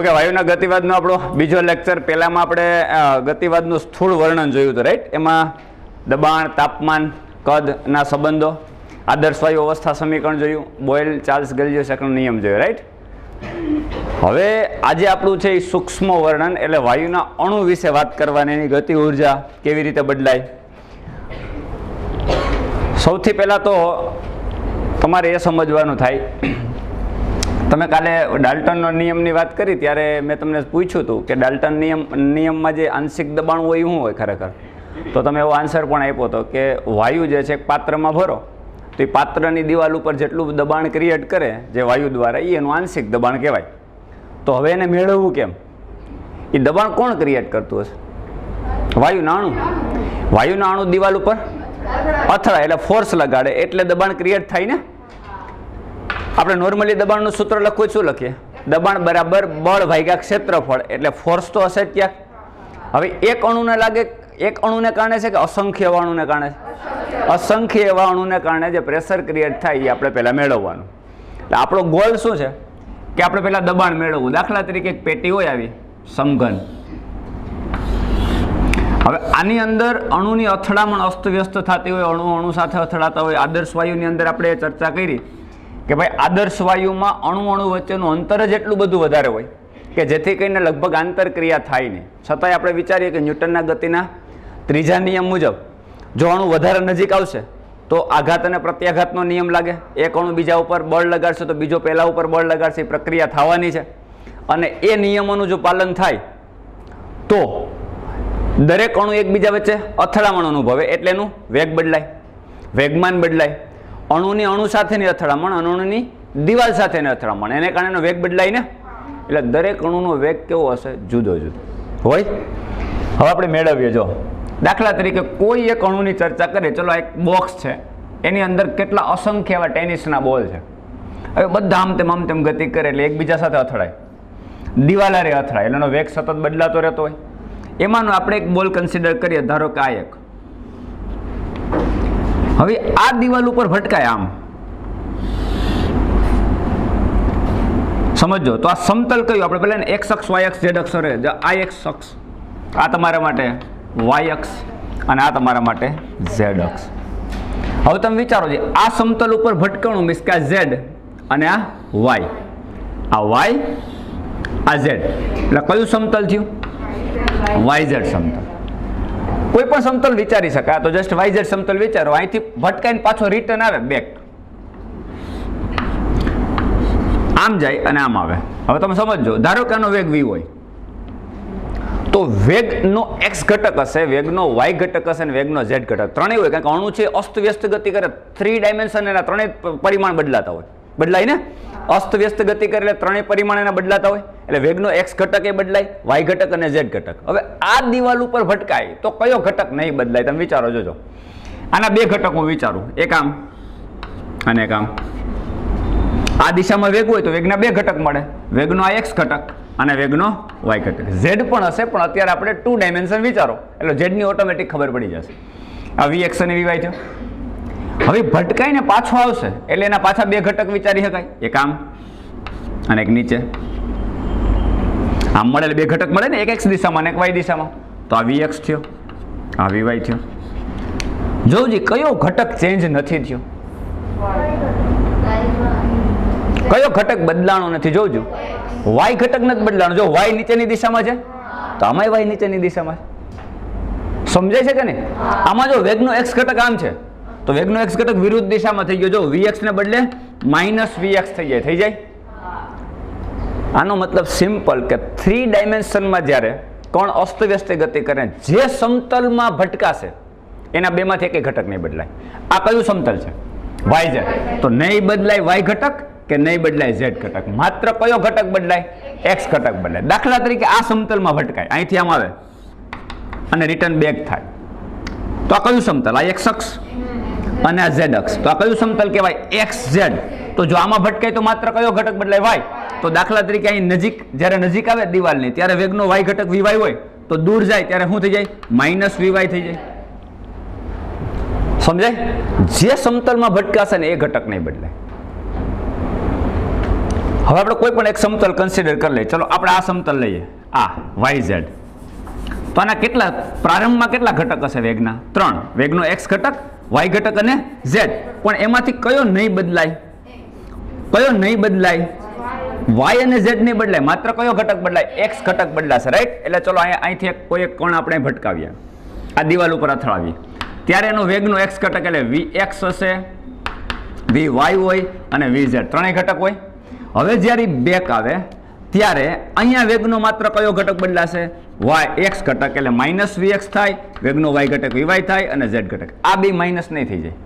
Okay, વાયુના ગતિવાદનો આપણો બીજો lecture. પહેલામાં આપણે ગતિવાદનું સ્થૂળ વર્ણન જોયું હતું, રાઈટ? એમાં દબાણ, તાપમાન, કદના સંબંધો, આદર્શ વાયુ અવસ્થા સમીકરણ જોયું, બોયલ ચાર્લ્સ ગેલ્જીયો નિયમ જોયો, રાઈટ? હવે આજે આપણું છે એ સૂક્ષ્મ વર્ણન, એટલે વાયુના અણુ વિશે વાત કરવાની, એની ગતિ ઉર્જા કેવી રીતે બદલાય. સૌથી પહેલાં તો તમારે એ સમજવાનું થાય, તમે કાલે ડાલ્ટનનો નિયમની વાત કરી ત્યારે મેં તમને પૂછ્યું હતું કે ડાલ્ટન નિયમમાં જે આંશિક દબાણ હોય શું હોય ખરેખર, તો તમે એવો આન્સર પણ આપ્યો હતો કે વાયુ જે છે પાત્રમાં ભરો તો એ પાત્રની દિવાલ ઉપર જેટલું દબાણ ક્રિએટ કરે જે વાયુ દ્વારા, એ એનું આંશિક દબાણ કહેવાય. તો હવે એને મેળવવું કેમ? એ દબાણ કોણ ક્રિએટ કરતું હશે? વાયુના અણુ. વાયુના અણુ દિવાલ ઉપર અથડાય એટલે ફોર્સ લગાડે એટલે દબાણ ક્રિએટ થાય ને. આપણે નોર્મલી દબાણનું સૂત્ર લખવું શું લખીએ? દબાણ બરાબર બળ ભાગ્યા ક્ષેત્રફળ, એટલે ફોર્સ તો હશે જ ક્યાંક. હવે એક અણુને લાગે, એક અણુને કારણે છે કે અસંખ્ય એવા અણુને કારણે? અસંખ્ય એવા અણુને કારણે જે પ્રેશર ક્રિએટ થાય એ આપણે પહેલાં મેળવવાનું. એટલે આપણો ગોલ શું છે કે આપણે પહેલાં દબાણ મેળવવું. દાખલા તરીકે એક પેટી હોય આવી સમઘન. હવે આની અંદર અણુની અથડામણ અસ્તવ્યસ્ત થતી હોય, અણુ સાથે અથડાતા હોય. આદર્શ વાયુની અંદર આપણે ચર્ચા કરી કે ભાઈ આદર્શ વાયુમાં અણુ વચ્ચેનું અંતર જ એટલું બધું વધારે હોય કે જેથી કરીને લગભગ આંતરક્રિયા થાય નહીં. છતાંય આપણે વિચારીએ કે ન્યૂટનના ગતિના ત્રીજા નિયમ મુજબ જો અણુ વધારે નજીક આવશે તો આઘાત અને પ્રત્યાઘાતનો નિયમ લાગે. એક અણુ બીજા ઉપર બળ લગાડશે તો બીજો પહેલા ઉપર બળ લગાડશે, એ પ્રક્રિયા થવાની છે. અને એ નિયમોનું જો પાલન થાય તો દરેક અણુ એકબીજા વચ્ચે અથડામણ અનુભવે એટલે એનું વેગ બદલાય, વેગમાન બદલાય. અણુની અણુ સાથેની અથડામણ, અણુની દિવાલ સાથેની અથડામણ, એને કારણે એનો વેગ બદલાય ને. એટલે દરેક અણુનો વેગ કેવો હશે? જુદો જુદો હોય. હવે આપણે મેળવીએ. જો દાખલા તરીકે કોઈ એક અણુની ચર્ચા કરીએ. ચલો એક બોક્સ છે, એની અંદર કેટલા અસંખ્ય એવા ટેનિસના બોલ છે. હવે બધા આમ તેમ ગતિ કરે એટલે એકબીજા સાથે અથડાય, દિવાલારે અથડાય એટલે એનો વેગ સતત બદલાતો રહેતો હોય. એમાંનો આપણે એક બોલ કન્સિડર કરીએ, ધારો કે આ એક. હવે આ દિવાલ ઉપર ભટકાય આમ, સમજો તો આ સમતલ કયું? આપણે પહેલા એક્સ અક્ષ, વાય અક્ષ, ઝેડ અક્ષ રહે. આ એક્સ અક્ષ, આ તમારા માટે વાય અક્ષ અને આ તમારા માટે ઝેડ અક્ષ. હવે તમે વિચારો છો આ સમતલ ઉપર ભટકણું મીન્સ કે આ ઝેડ અને આ વાય, આ વાય આ ઝેડ, એટલે કયું સમતલ થયું? વાય ઝેડ સમતલ. કોઈ પણ સમતલ વિચારી શકાય, તો જસ્ટ વાય ઝેડ સમતલ વિચારો. અહીંથી ભટકાઈને પાછો રિટર્ન આવે બેક, આમ જાય અને આમ આવે. હવે તમે સમજો, ધારો કે આનો વેગ v હોય તો વેગનો એક્સ ઘટક હશે, વેગનો વાય ઘટક હશે અને વેગનો ઝેડ ઘટક ત્રણેય હોય. કારણ કે અણુ છે અસ્તવ્યસ્ત ગતિ કરે, 3 ડાયમેન્શન એના ત્રણેય પરિમાણ બદલાતા હોય. બદલાય ને? અસ્તવ્યસ્ત ગતિ કરે એટલે ત્રણેય પરિમાણ એના બદલાતા હોય. એટલે વેગનો એક્સ ઘટક એ બદલાય, વાય ઘટક અને ઝેડ ઘટક. હવે આ દિવાલ ઉપર ભટકાય તો કયો ઘટક નહીં બદલાય? તમે વિચારો. જોજો આના બે ઘટક હું વિચારું, એક આમ અને એક આમ. આ દિશામાં વેગ હોય તો વેગના બે ઘટક મળે, વેગનો આ એક્સ ઘટક અને વેગનો વાય ઘટક. ઝેડ પણ હશે પણ અત્યારે આપણે 2 ડાયમેન્શન વિચારો એટલે ઝેડની ઓટોમેટિક ખબર પડી જશે. આ વી એક્સ અને વી વાય છે. હવે ભટકાઈને પાછો આવશે એટલે એના પાછા બે ઘટક વિચારી શકાય, એક આમ અને એક નીચે. આમ મળે એટલે બે ઘટક મળે ને, એક એક્સ દિશામાં અને એક વાય દિશામાં. તો આ વી એક્સ થયો, આ વી વાય થયો. જોજી કયો ઘટક ચેન્જ નથી થયો? કયો ઘટક બદલાણો નથી? જોજો વાય ઘટક નથી બદલાણો. જો વાય નીચેની દિશામાં છે તો આમાંય વાય નીચેની દિશામાં છે. સમજાય છે કે નહીં? આમાં જો વેગનો એક્સ ઘટક આમ છે તો વેગનો એક્સ ઘટક વિરુદ્ધ દિશામાં થઈ ગયો. જો વીએક્સ ને બદલે માઇનસ વીએક્સ થઈ જાય, થઈ જાય. આનો મતલબ સિમ્પલ કે 3 ડાયમેન્શનમાં જ્યારે કણ અસ્તવ્યસ્ત ગતિ કરે, જે સમતલમાં ભટકાશે એના બેમાંથી એક ઘટક નહીં બદલાય. આ કયું સમતલ છે? Y Z. તો નહીં બદલાય વાય ઘટક કે નહીં બદલાય ઝેડ ઘટક, માત્ર કયો ઘટક બદલાય? એક્સ ઘટક બદલાય. દાખલા તરીકે આ સમતલમાં ભટકાય, અહીંથી આમ આવે અને રિટર્ન બેક થાય તો આ કયું સમતલ? આ એક્સ અક્ષ અને આ ઝેડ અક્ષ. તો આ કયું સમતલ કહેવાય? X Z. તો જો આમાં ભટકાય તો માત્ર કયો ઘટક બદલાય? વાય. તો દાખલા તરીકે અહીં નજીક, જ્યારે નજીક આવે દિવાલની ત્યારે વેગનો વાય ઘટક વી વાય હોય, તો દૂર જાય ત્યારે શું થઈ જાય? માઇનસ વી વાય થઈ જાય. સમજાય? જે સમતલમાં ભટકાશે ને એ ઘટક નહીં બદલાય. હવે આપણે કોઈ પણ એક સમતલ કન્સિડર કરી લઈએ. ચલો આપણે આ સમતલ લઈએ, આ YZ. તો આના કેટલા પ્રારંભમાં કેટલા ઘટક હશે વેગના? 3. વેગનો x ઘટક, y ઘટક અને z. પણ એમાંથી કયો નહીં બદલાય? કયો નહીં બદલાય? y અને z નહીં બદલાય, માત્ર કયો ઘટક બદલાય? x ઘટક બદલાશે, રાઈટ? એટલે ચલો અહીંથી કોઈ એક કણ આપણે ભટકાવીએ, આ દિવાલ ઉપર અથડાવીએ, ત્યારે એનો વેગનો x ઘટક એટલે vx હશે, vy હોય અને vz, ત્રણેય ઘટક હોય. હવે જ્યારે બેક આવે ત્યારે અહીંયા વેગનો માત્ર કયો ઘટક બદલાશે? x ઘટક એટલે -vx થાય, વેગનો y ઘટક vy થાય અને z ઘટક. આ બે માઇનસ નહીં થઈ જાય,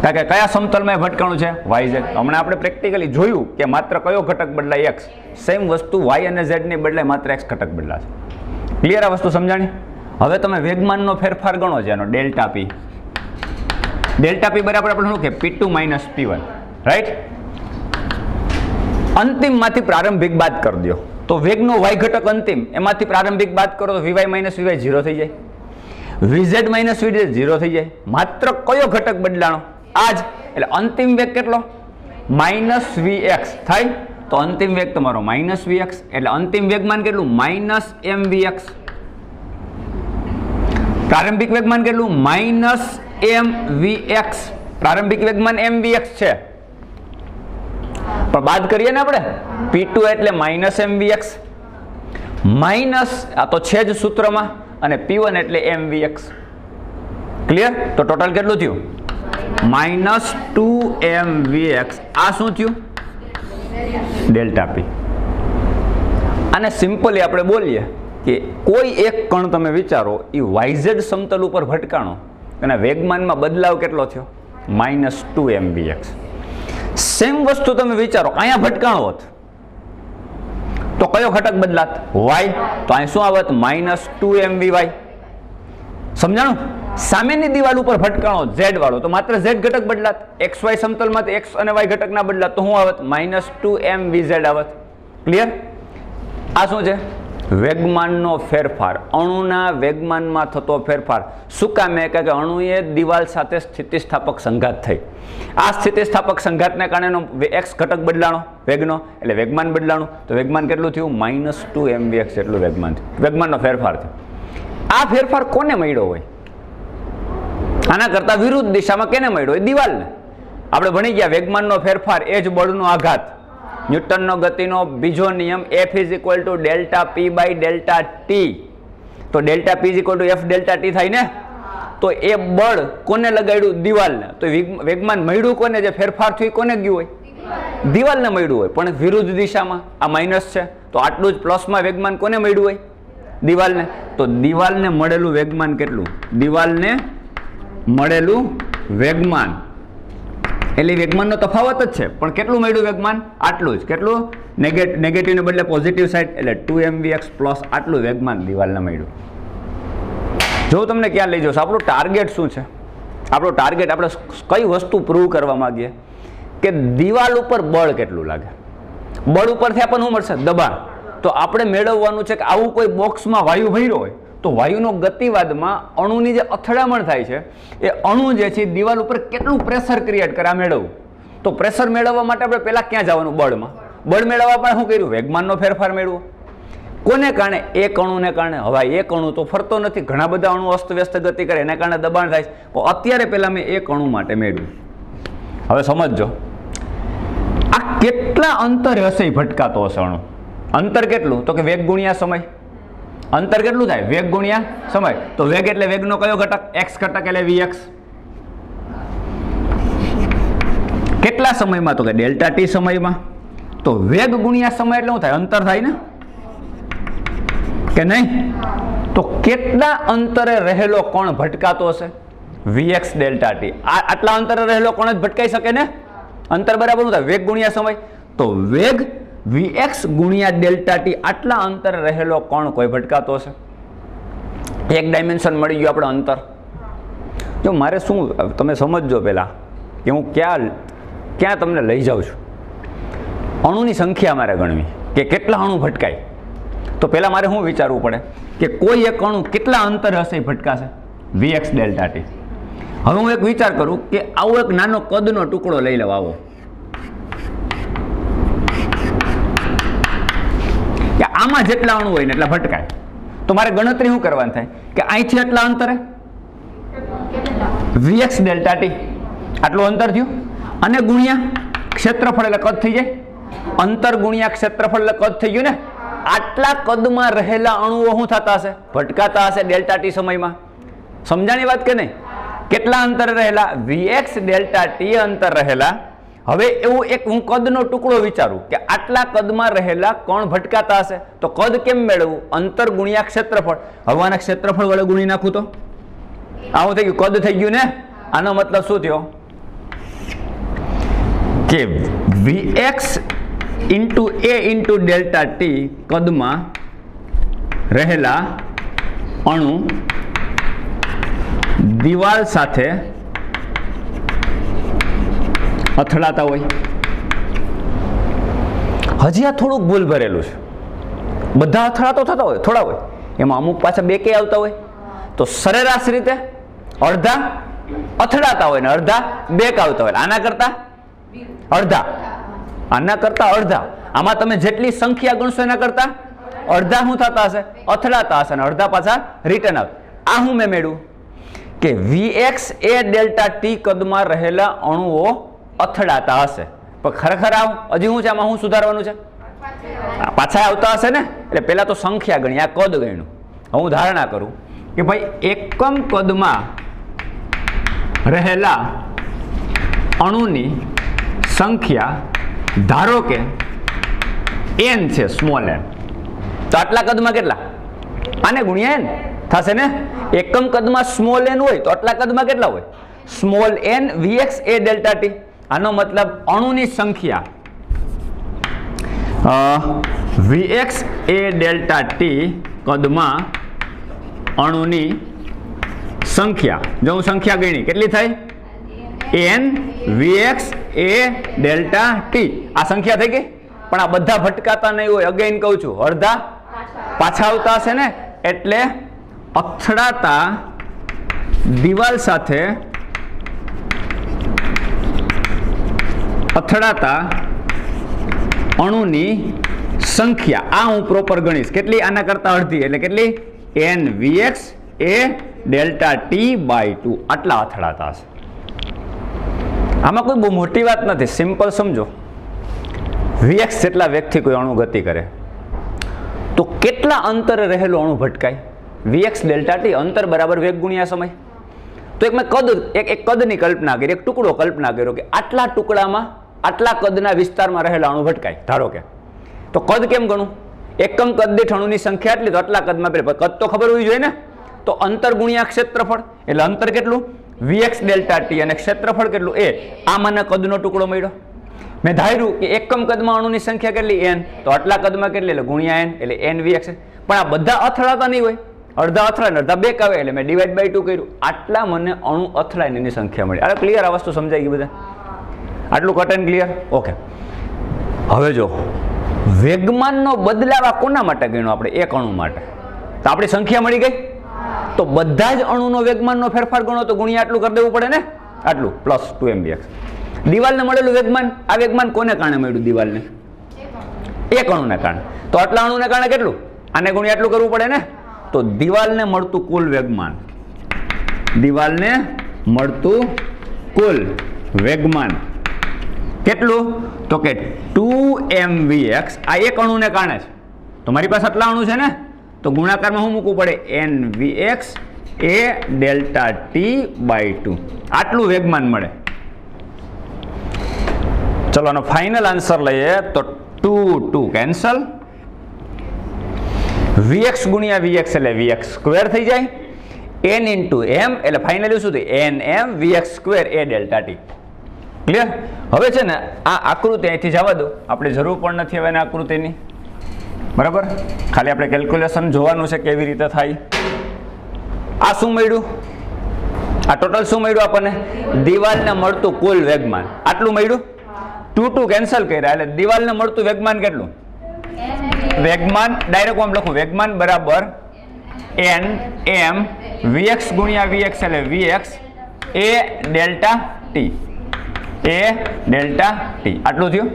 કારણ કે કયા સમતલમાં ભટકાણું છે? YZ. હમણાં આપણે પ્રેક્ટિકલી જોયું કે માત્ર કયો ઘટક બદલાય? x. સેમ વસ્તુ y અને z ની બદલાય, માત્ર x ઘટક બદલાશે. ક્લિયર? આ વસ્તુ સમજાણી? હવે તમે વેગમાનનો ફેરફાર ગણો છે એનો ડેલ્ટા p. ડેલ્ટા p બરાબર આપણે શું કે p2 - p1, રાઈટ? અંતિમમાંથી પ્રારંભિક બાદ કરી દો તો વેગનો y ઘટક અંતિમ, એમાંથી પ્રારંભિક બાદ કરો તો vy - vy 0 થઈ જાય, vz - vz 0 થઈ જાય. માત્ર કયો ઘટક બદલાણો? આ જ. એટલે અંતિમ વેગ કેટલો? -vx થાય. તો અંતિમ વેગ તમારો -vx, એટલે અંતિમ વેગમાન કેટલું? -mvx. પ્રારંભિક વેગમાન કેટલું? -mvx. પ્રારંભિક વેગમાન mvx છે, પણ બાદ કરીએ ને આપણે p2 એટલે -mvx માઇનસ આ તો છે જ સૂત્રમાં, અને p1 એટલે mvx. ક્લિયર? તો ટોટલ કેટલું થયું? -2mvx. આ શું થયું? Delta p. આને સિમ્પલી આપણે બોલીએ કે કોઈ એક કણ તમે વિચારો એ YZ સમતલ ઉપર ભટકાણો અને વેગમાનમાં બદલાવ કેટલો થયો? -2mvx. સેમ વસ્તુ તમે વિચારો અહીંયા ભટકાણો હોત તો કયો ઘટક બદલાત? y. તો અહીં શું આવત? -2mvy. સમજાણું? સામેની દિવાલ ઉપર ભટકાણો z વાળો તો માત્ર z ઘટક બદલાત. xy સમતલમાં x અને y ઘટક ના બદલાત તો શું આવત? -2mvz આવત. ક્લિયર? આ શું છે? વેગમાનનો ફેરફાર, અણુના વેગમાનમાં થતો ફેરફાર. શું કામે? કે અણુએ દિવાલ સાથે સ્થિતિસ્થાપક સંઘાત થઈ. આ સ્થિતિસ્થાપક સંઘાતને કારણે x ઘટક બદલાણો વેગનો, એટલે વેગમાન બદલાણું. તો વેગમાન કેટલું થયું? -2mvx જેટલું વેગમાન થયું. વેગમાનનો ફેરફાર થયો. આ ફેરફાર કોને મળ્યો હોય? આના કરતા વિરુદ્ધ દિશામાં કેને મળ્યો હોય? દિવાલને. આપણે ભણી ગયા વેગમાનનો ફેરફાર એ જ બળનો આઘાત. ન્યૂટનનો ગતિનો બીજો નિયમ F = ΔP/ΔT. તો ΔP = F ΔT થાય ને? તો એ બળ કોને લગાડ્યું? દિવાલને. તો વેગમાન મળ્યું કોને? જે ફેરફાર થયું કોને ગયું હોય? દિવાલને મળ્યું હોય, પણ વિરુદ્ધ દિશામાં. આ માઇનસ છે તો આટલું જ પ્લસમાં વેગમાન કોને મળ્યું હોય? દિવાલને. તો દિવાલને મળેલું વેગમાન કેટલું? દિવાલને મળેલું વેગમાન એટલે વેગમાનનો તફાવત જ છે, પણ કેટલું મળ્યું વેગમાન? આટલું જ. કેટલું? નેગેટિવને બદલે પોઝિટિવ સાઈડ, એટલે 2mvx પ્લસ આટલું વેગમાન દિવાલને મળ્યું. જો તમને ક્યાં લઈ જશો? આપણું ટાર્ગેટ શું છે? આપણું ટાર્ગેટ, આપણે કઈ વસ્તુ પ્રૂવ કરવા માંગીએ કે દિવાલ ઉપર બળ કેટલું લાગે. બળ ઉપરથી આપણને શું મળશે? દબાણ. તો આપણે મેળવવાનું છે કે આવું કોઈ બોક્સમાં વાયુ ભર્યો હોય તો વાયુનો ગતિવાદમાં અણુની જે અથડામણ થાય છે એ અણુ જે છે દિવાલ ઉપર કેટલું પ્રેશર ક્રિએટ કરે આ મેળવવું. તો પ્રેશર મેળવવા માટે આપણે પહેલા ક્યાં જવાનું? બળમાં. બળ મેળવવા પણ શું કર્યું? વેગમાનનો ફેરફાર મેળવો. કોને કારણે? એક અણુને કારણે. હવે એક અણુ તો ફરતો નથી, ઘણા બધા અણુ અસ્તવ્યસ્ત ગતિ કરે એને કારણે દબાણ થાય છે. તો અત્યારે પહેલા મેં એક અણુ માટે મેળવ્યું. હવે સમજજો આ કેટલા અંતરે હશે ભટકાતો હશે અણુ. અંતર કેટલું? તો કે વેગ ગુણ્યા સમય. અંતર કેટલું થાય? વેગ ગુણ્યા સમય. તો વેગ એટલે વેગનો કયો ઘટક? x ઘટક એટલે vx. કેટલા સમયમાં? તો કે ΔT સમયમાં. તો વેગ ગુણ્યા સમય એટલે શું થાય? અંતર થાય ને કે નહીં? તો કેટલા અંતરે રહેલો કોણ ભટકાતો હશે? vx ΔT. આટલા અંતરે રહેલો કોણ જ ભટકાઈ શકે ને? અંતર બરાબર શું થાય? વેગ ગુણ્યા સમય. તો વેગ vx ગુણ્યા ΔT. આટલા અંતરે રહેલો કોણ કોઈ ભટકાતો હશે. એક ડાયમેન્શન મળી ગયું આપણે અંતર. જો મારે શું તમે સમજજો પહેલા કે હું ક્યાં તમને લઈ જાઉં છું. અણુની સંખ્યા મારે ગણવી કે કેટલા અણુ ભટકાય. તો પહેલા મારે શું વિચારવું પડે કે કોઈ એક અણુ કેટલા અંતર હશે એ ભટકાશે? vx ΔT. હવે હું એક વિચાર કરું કે આવો એક નાનો કદનો ટુકડો લઈ લઉં. આવો કે આમાં જેટલા અણુ હોય ને એટલા ભટકાય. તો મારે ગણતરી શું કરવાની થાય કે અહીંથી એટલા અંતરે Vx ડેલ્ટા ટી આટલું અંતર થયું અને ગુણ્યા ક્ષેત્રફળ એટલે કદ થઈ જાય. અંતર ગુણ્યા ક્ષેત્રફળ એટલે કદ થઈ ગયું ને. આટલા કદમાં રહેલા અણુઓ શું થતા હશે? ભટકાતા હશે ડેલ્ટા ટી સમયમાં. સમજાણી વાત કે નહીં? કેટલા અંતર રહેલા? Vx ડેલ્ટા ટી અંતર રહેલા. હવે એવું એક હું કદનો ટુકડો વિચારું કે આટલા કદમાં રહેલા કણ ભટકાતા હશે તો કદ કેમ મેળવવું? અંતર ગુણ્યા ક્ષેત્રફળ. હવે આના ક્ષેત્રફળ વડે ગુણી નાખું તો આવું થઈ ગયું, કદ થઈ ગયું ને. આનો મતલબ શું થયો કે Vx ઇન્ટુ એ ઇન્ટુ ડેલ્ટા ટી કદમાં રહેલા અણુ દિવાલ સાથે અથડાતા હોય. હજી આ થોડુંક ભૂલ ભરેલું છે. બધા અથડાતો થતા હોય, થોડા હોય એમાં અમુક પાછા બે કે આવતા હોય. તો સરેરાશ રીતે અડધા અથડાતા હોય ને અડધા બેક આવતા હોય. આના કરતા અડધા, આના કરતા અડધા. આમાં તમે જેટલી સંખ્યા ગણશો એના કરતા અડધા શું થતા હશે? અથડાતા હશે ને અડધા પાછા રિટર્ન આવે. આ હું મેં મેળવ્યું કે Vx એ ડેલ્ટા ટી કદમાં રહેલા અણુઓ અથડાતા હશે. પણ ખરેખર હજી શું છે આમાં? શું સુધારવાનું છે? પાછા આવતા હશે ને. એટલે પહેલા તો સંખ્યા ગણી, આ કદ ગણ્યું. હું ધારણા કરું કે ભાઈ એકમ કદમાં રહેલા અણુની સંખ્યા ધારો કે n છે, સ્મોલ n. તો આટલા કદમાં કેટલા? આને ગુણ્યા n થશે ને. એકમ કદમાં સ્મોલ n હોય તો આટલા કદમાં કેટલા હોય? સ્મોલ n Vx એ ડેલ્ટા ટી. આનો મતલબ અણુની સંખ્યા Vx એ ડેલ્ટા ટી કદમાં અણુની સંખ્યા, જો હું સંખ્યા ગણી કેટલી થાય? n Vx એ ડેલ્ટા ટી. આ સંખ્યા થઈ ગઈ. પણ આ બધા ભટકાતા નહીં હોય. અગેન કહું છું, અડધા પાછા આવતા હશે ને. એટલે અથડાતા દિવાલ સાથે અથડાતા અણુની સંખ્યા આ હું પ્રોપર ગણીશ. કેટલી? આના કરતા અડધી. એટલે કેટલી? n Vx એ ડેલ્ટા ટી બાય 2 આટલા અથડાતા હશે. આમાં કોઈ બહુ મોટી વાત નથી, સિમ્પલ સમજો. Vx જેટલા વેગથી કોઈ અણુ ગતિ કરે તો કેટલા અંતરે રહેલું અણુ ભટકાય? Vx ડેલ્ટા ટી અંતર બરાબર વેગ ગુણ્યા સમય. તો એક મેં એક કદની કલ્પના કરી, એક ટુકડો કલ્પના કર્યો કે આટલા ટુકડામાં આટલા કદના વિસ્તારમાં રહેલા અણુ ભટકાય ધારો કે. તો કદ કેમ ગણું? એકમ કદ દીઠ અણુની સંખ્યા એટલી તો આટલા કદમાં કદ તો ખબર હોવી જોઈએ ને. તો અંતર ગુણ્યા ક્ષેત્રફળ. એટલે અંતર કેટલું? Vx ડેલ્ટા ટી અને ક્ષેત્રફળ કેટલું? a. આ મને કદનો ટુકડો મળ્યો. મેં ધાર્યું કે એકમ કદમાં અણુની સંખ્યા કેટલી? n. તો આટલા કદમાં કેટલી? એટલે ગુણ્યા n એટલે n Vx. પણ આ બધા અથડાતા નહીં હોય. અડધા અથડાય ને અડધા બેક આવે એટલે મેં ડિવાઈડ બાય 2 કર્યું. આટલા મને અણુ અથડાય એની સંખ્યા મળી. અરે ક્લિયર? આ વસ્તુ સમજાઈ ગઈ બધા? આટલું કટ એન્ડ ક્લિયર? ઓકે. હવે જો વેગમાનનો બદલાવ કોના માટે ગણ્યો આપણે? એક અણુ માટે. તો આપણી સંખ્યા મળી ગઈ. તો બધા જ અણુનો વેગમાનનો ફેરફાર ગણો તો ગુણ્યા આટલું કરી દેવું પડે ને. આટલું પ્લસ 2mvx. દિવાલને મળેલું વેગમાન, આ વેગમાન કોને કારણે મળ્યું? દિવાલને. એક અણુને કારણે. તો આટલા અણુને કારણે કેટલું? આને ગુણ્યા આટલું કરવું પડે ને. તો દિવાલને મળતું કુલ વેગમાન, દિવાલને મળતું કુલ વેગમાન કેટલું? તો કે 2mvx. આ એક અણુને કારણે છે. તો મારી પાસે આટલા અણુ છે ને. તો ગુણાકારમાં શું મૂકવું પડે? nvx એ ડેલ્ટા ટી બાય 2 આટલું વેગમાન મળે. ચલો આનો ફાઇનલ આન્સર લઈએ તો 2 કેન્સલ. Vx ગુણ્યા Vx એટલે Vx સ્ક્વેર થઈ જાય. n ઇન્ટુ m એટલે ફાઇનલી શું થયું? nm Vx સ્ક્વેર એ ડેલ્ટા ટી. ક્લિયર? હવે છે ને આ આકૃતિ અહીંથી જવા દો, આપણે જરૂર પણ નથી હવે આકૃતિની. બરાબર? ખાલી આપણે કેલ્ક્યુલેશન જોવાનું છે કેવી રીતે થાય. આ શું મળ્યું? આ ટોટલ શું મળ્યું આપણને? દિવાલને મળતું કુલ વેગમાન આટલું મળ્યું. 2 કેન્સલ કર્યા એટલે દિવાલને મળતું વેગમાન કેટલું? વેગમાન ડાયરેક્ટ આમ લખું, વેગમાન બરાબર n m Vx ગુણ્યા Vx એટલે Vx એ ડેલ્ટા ટી. એ ડેલ્ટા ટી આટલું થયું.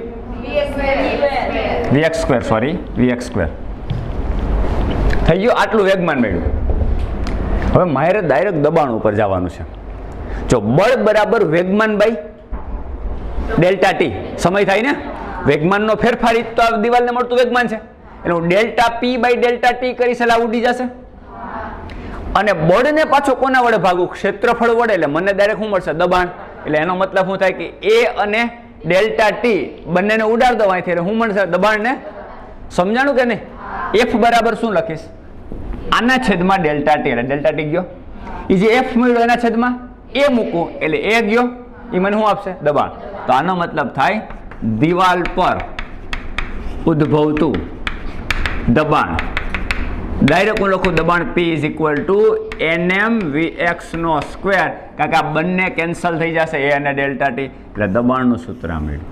Vx square sorry Vx square. થઈ ગયું, આટલું વેગમાન મળ્યું. હવે મારે ડાયરેક્ટ દબાણ ઉપર જવાનું છે. જો બળ બરાબર વેગમાન બાય ડેલ્ટા ટી સમય થાય ને, વેગમાનનો ફેરફાર તો આ દિવાલને મળતું વેગમાન છે એટલે હું delta P by delta T કરીશ એટલે ઉડી જશે. અને બળને પાછો કોના વડે ભાગું? ક્ષેત્રફળ વડે. એટલે મને ડાયરેક્ટ શું મળશે? દબાણ. એટલે એનો મતલબ શું થાય કે એ અને ડેલ્ટા ટી બંનેને ઉડાડ દો અહીંથી એટલે શું મળશે? દબાણને. સમજાણું કે નહીં? એફ બરાબર શું લખીશ? આના છેદમાં ડેલ્ટા ટી. એટલે ડેલ્ટા ટી ગયો, એ જે એફ મળ્યો એના છેદમાં એ મૂકું એટલે એ ગયો, એ મને શું આપશે? દબાણ. તો આનો મતલબ થાય દિવાલ પર ઉદ્ભવતું દબાણ, ડાયરેક્ટ હું લખું દબાણ P is equal to NM VX નો સ્ક્વેર, કારણ કે આ બંને કેન્સલ થઈ જશે એ અને ડેલ્ટા ટી, એટલે દબાણનું સૂત્ર મળ્યું.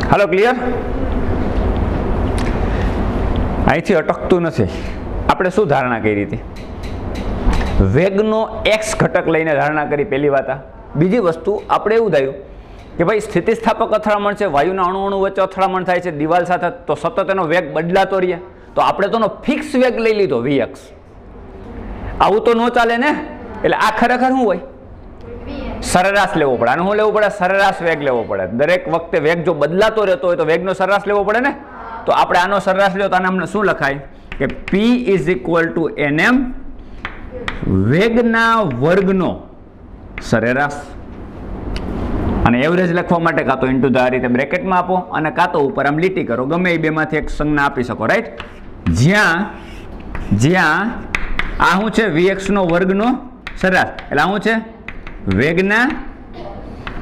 હાલો, ક્લિયર? અહીંથી અટકતું નથી. આપણે શું ધારણા કરી હતી? વેગનો x ઘટક લઈને ધારણા કરી, પહેલી વાત. બીજી વસ્તુ આપણે એવું થયું કે ભાઈ સ્થિતિસ્થાપક અથડામણ છે, વાયુના અણુ અણુ વચ્ચે અથડામણ થાય છે દિવાલ સાથે, તો સતત એનો વેગ બદલાતો રહે, તો આપણે તો ફિક્સ વેગ લઈ લીધો Vx. આવું તો ન ચાલે ને. એટલે આ ખરેખર શું હોય? સરેરાશ લેવો પડે. આનું શું લેવું પડે? સરેરાશ વેગ લેવો પડે. દરેક વખતે વેગ જો બદલાતો રહેતો હોય તો વેગનો સરેરાશ લેવો પડે ને. તો આપણે આનો સરેરાશ લ્યો તો આને અમને શું લખાય કે P is equal to NM વેગના વર્ગનો સરેરાશ. અને એવરેજ લખવા માટે કાં તો ઇન્ટુ ધ આ રીતે બ્રેકેટમાં આપો અને કાં તો ઉપર આમ લીટી કરો, ગમે એ બેમાંથી એક સંજ્ઞા આપી શકો, રાઈટ? જ્યાં આ શું છે? Vx નો વર્ગનો સરેરાશ. એટલે આ શું છે?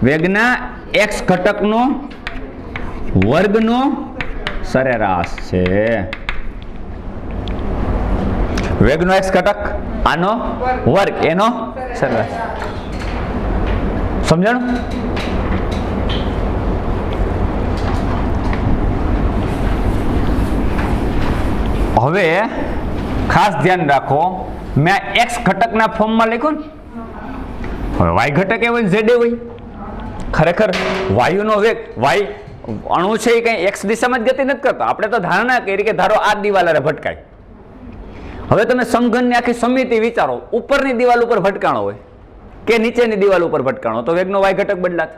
વેગના x ઘટકનો વર્ગનો સરેરાશ છે. વેગનો x ઘટક, આનો વર્ગ, એનો સરેરાશ. સમજાણું? હવે ખાસ ધ્યાન રાખો, મેં x ઘટકના ફોર્મમાં લખ્યું ને, હવે y ઘટક એ હોય, z એ હોય. ખરેખર વાયુનો વેગ, વાય અણુ છે એ કઈ x દિશામાં જ ગતિ નથી કરતો. આપણે તો ધારણા કરી કે ધારો આ દિવાલ અરે ભટકાય. હવે તમે સમઘનની આખી સમિતિ વિચારો, ઉપરની દિવાલ ઉપર ભટકાણો હોય કે નીચેની દિવાલ ઉપર ભટકાણો તો વેગનો y ઘટક બદલાત,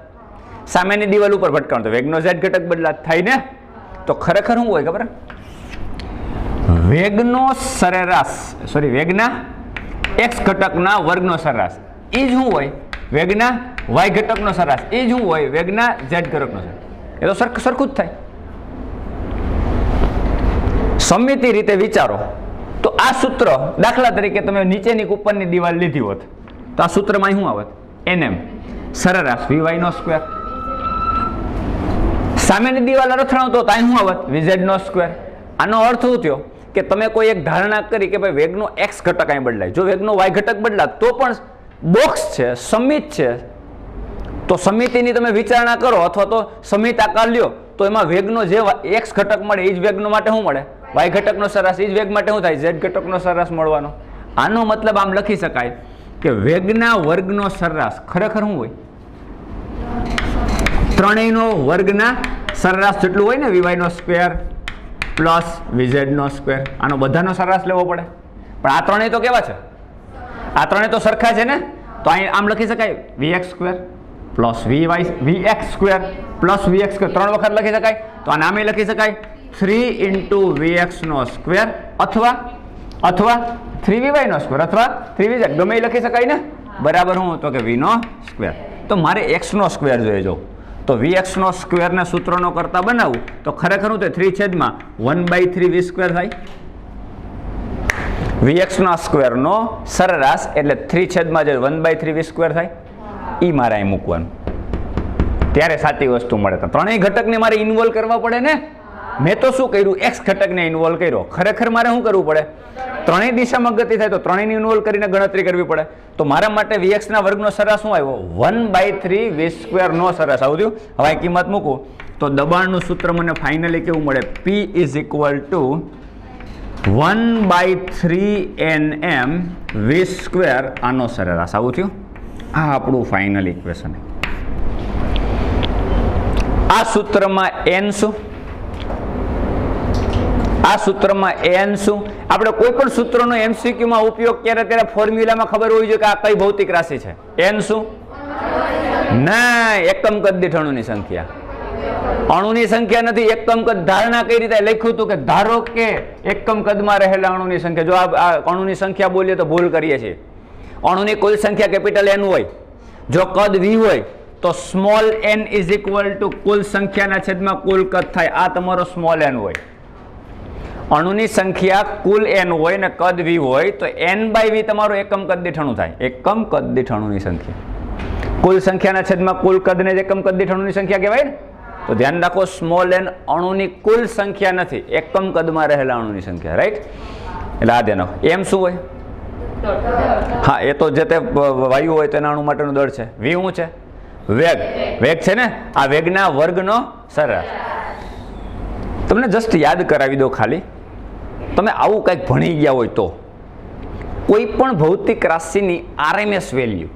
સામેની દિવાલ ઉપર ભટકાણો તો વેગનો z ઘટક બદલાત થાય ને. તો ખરેખર શું હોય ખબર? વેગનો સરેરાશ, વેગના x ઘટકના વર્ગનો સરેરાશ એ જ શું હોય? વેગના y ઘટકનો સરેરાશ એ જ શું હોય? વેગના z ઘટકનો સરેરાશ. એ તો સરખું જ થાય. સમિતિ રીતે વિચારો તો આ સૂત્ર, દાખલા તરીકે તમે નીચેની ઉપરની દિવાલ લીધી હોત તો આ સૂત્રમાં શું આવત? NM સરેરાશ Vy નો સ્ક્વેર. સામેની દિવાલ અથડાવતો તો અહીં શું આવત? Vz નો સ્ક્વેર. આનો અર્થ શું થયો કે તમે કોઈ એક ધારણા કરી કે ભાઈ વેગનો x ઘટક અહીં બદલાય, જો વેગનો y ઘટક બદલાય તો પણ બોક્સ છે, સમિત છે, તો સમિતિની તમે વિચારણા કરો અથવા તો સમિત આકાર લ્યો તો એમાં વેગનો જે x ઘટક મળે એ જ વેગનો માટે શું મળે? y ઘટકનો સરેરાશ. એ જ વેગ માટે શું થાય? z ઘટકનો સરેરાશ મળવાનો. આનો મતલબ આમ લખી શકાય કે વેગના વર્ગનો સરેરાશ ખરેખર શું હોય? ત્રણેયનો વર્ગના સરેરાશ જેટલું હોય ને, Vy નો સ્ક્વેર પ્લસ Vz નો સ્ક્વેર. આનો બધાનો સરેરાશ લેવો પડે. પણ આ ત્રણેય તો કેવા છે? આ ત્રણેય તો સરખા છે ને. તો અહીં આમ લખી શકાય Vx square plus Vx square plus Vx square 3 વખત લખી શકાય. તો આ નામે લખી શકાય 3 into Vx નો સ્ક્વેર અથવા 3Vy નો સ્ક્વેર અથવા 3Vz, ગમે એ લખી શકાય ને. બરાબર શું? તો કે V નો સ્ક્વેર. તો મારે x નો સ્ક્વેર જોઈએ. જો તો Vx નો સ્ક્વેર ને સૂત્રનો કરતા બનાવું તો ખરેખર શું થાય? 3/1/3 V સ્ક્વેર થાય. Vx નો સ્ક્વેર નો સરેરાશ એટલે 3/1/3 V સ્ક્વેર થાય. ઈ મારે અહીં મૂકવાનું, ત્યારે સાચી વસ્તુ મળે. તો ત્રણેય ઘટકને મારે ઇન્વોલ્વ કરવા પડે ને. મેં તો શું કર્યું? x ઘટકને ઇન્વોલ્વ કર્યો. ખરેખર મારે શું કરવું પડે? ત્રણેય દિશામાં ગતિ થાય તો ત્રણેયને ઇન્વોલ્વ કરીને ગણતરી કરવી પડે. તો મારા માટે Vx ના વર્ગનો સરેરાશ શું આવ્યો? 1/3 V સ્ક્વેર નો સરેરાશ આવ્યું. હવે આ કિંમત મૂકું તો દબાણનું સૂત્ર મને ફાઇનલી કેવું મળે? P is equal two 1/3 NM V square આનો સરેરાશ. આવું થયું. આ આપણું ફાઇનલ ઇક્વેશન. આ સૂત્રમાં n શું? આ સૂત્રમાં n શું? આપણે કોઈ પણ સૂત્રનો MCQ માં ઉપયોગ ત્યારે ફોર્મ્યુલામાં ખબર હોવી જોઈએ કે આ કઈ ભૌતિક રાશિ છે. n શું? ના, એકમ કદ દીઠ અણુની સંખ્યા. અણુની સંખ્યા નથી, એકમ કદ. ધારણા કઈ રીતે લખ્યું હતું કે ધારો કે એકમ કદમાં રહેલા અણુની સંખ્યા. જો આ અણુની સંખ્યા બોલીએ તો ભૂલ કરીએ છીએ. અણુની કુલ સંખ્યા કેપિટલ n હોય, જો કદ v હોય તો small n is equal to કુલ સંખ્યાના છેદમાં કુલ કદ થાય. આ તમારો સ્મોલ n હોય. અણુની સંખ્યા કુલ n હોય ને કદ v હોય તો n બાય v તમારું એકમ કદ દીઠ અણુ થાય. એકમ કદ દીઠ અણુની સંખ્યા. કુલ સંખ્યાના છેદમાં કુલ કદને જ એકમ કદ દીઠ અણુની સંખ્યા કહેવાય ને. તો ધ્યાન રાખો, સ્મોલ n અણુની કુલ સંખ્યા નથી, એકમ કદમાં રહેલા અણુની સંખ્યા. રાઈટ? એટલે આ ધ્યાન રાખો. m શું હોય? હા, એ તો જે તે વાયુ હોય તેના અણુ માટેનું દળ છે. v શું છે? વેગ. વેગ છે ને, આ વેગના વર્ગનો સરેરાશ. તમને જસ્ટ યાદ કરાવી દો ખાલી, તમે આવું કંઈક ભણી ગયા હોય તો કોઈ પણ ભૌતિક રાશિની RMS વેલ્યુ,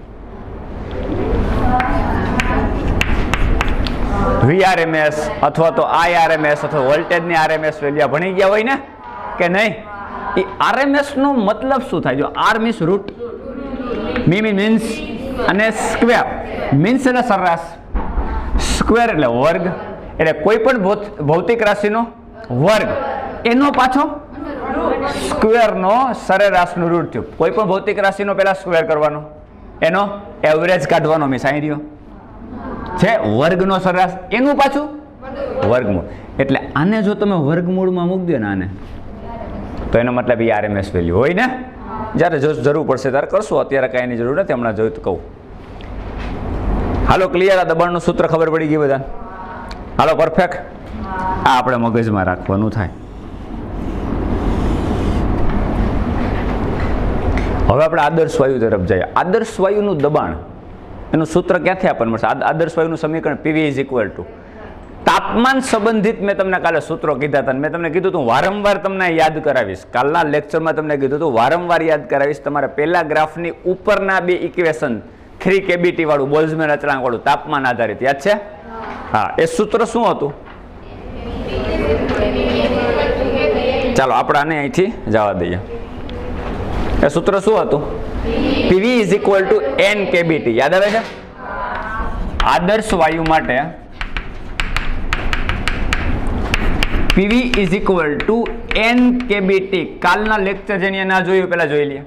VRMS અથવા તો IRMS અથવા વોલ્ટેજની RMS વેલ્યુ ભણી ગયા હોય ને કે નહીં? એ RMS નો મતલબ શું થાય? જો R મીન્સ રૂટ, મીન્સ અને સ્ક્વેર. મીન્સ એટલે સરેરાશ, સ્ક્વેર એટલે વર્ગ. એટલે કોઈ પણ ભૌતિક રાશિનો વર્ગ એનો પાછો સ્ક્વેરનો સરેરાશનું રૂટ થયું. કોઈ પણ ભૌતિક રાશિનો પહેલા સ્ક્વેર કરવાનો, એનો એવરેજ કાઢવાનો. મેં સાંઈ છે વર્ગનો સરેરાશ, એનું પાછું વર્ગમૂળ. એટલે આને જો તમે વર્ગમૂળમાં મૂકી દો ને આને, તો એનો મતલબ એ RMS વેલ્યુ હોય ને. જ્યારે જરૂર પડશે ત્યારે કરશું, અત્યારે કાંઈ એની જરૂર નથી, હમણાં જોયું તો કહું. હાલો, ક્લિયર? આ દબાણનું સૂત્ર ખબર પડી ગઈ બધા? હાલો, પરફેક્ટ. આ આપણે મગજમાં રાખવાનું થાય. હવે આપણે આદર્શ વાયુ તરફ જઈએ. આદર્શ વાયુનું દબાણ, એનું સૂત્ર ક્યાંથી આપણને મળશે? આદર્શ વાયુનું સમીકરણ PV ઇઝ ઇક્વલ ટુ તાપમાન સંબંધિત. મેં તમને કાલે સૂત્રો કીધા હતા, મેં તમને કીધું હતું વારંવાર તમને યાદ કરાવીશ. કાલના લેક્ચરમાં તમને કીધું હતું વારંવાર યાદ કરાવીશ. તમારે પહેલા ગ્રાફની ઉપરના બે ઇક્વેશન 3kBT વાળું, બોલ્ઝમેન અચળાંક વાળું, તાપમાન આધારિત, યાદ છે? હા, એ સૂત્ર શું હતું? ચાલો આપણે આને અહીંથી જવા દઈએ. એ સૂત્ર શું હતું? PV is equal two NkBT. યાદ આવે છે? આદર્શ વાયુ માટે PV is equal two NkBT. કાલના લેક્ચર જેની ના જોયું પેલા જોઈ લઈએ.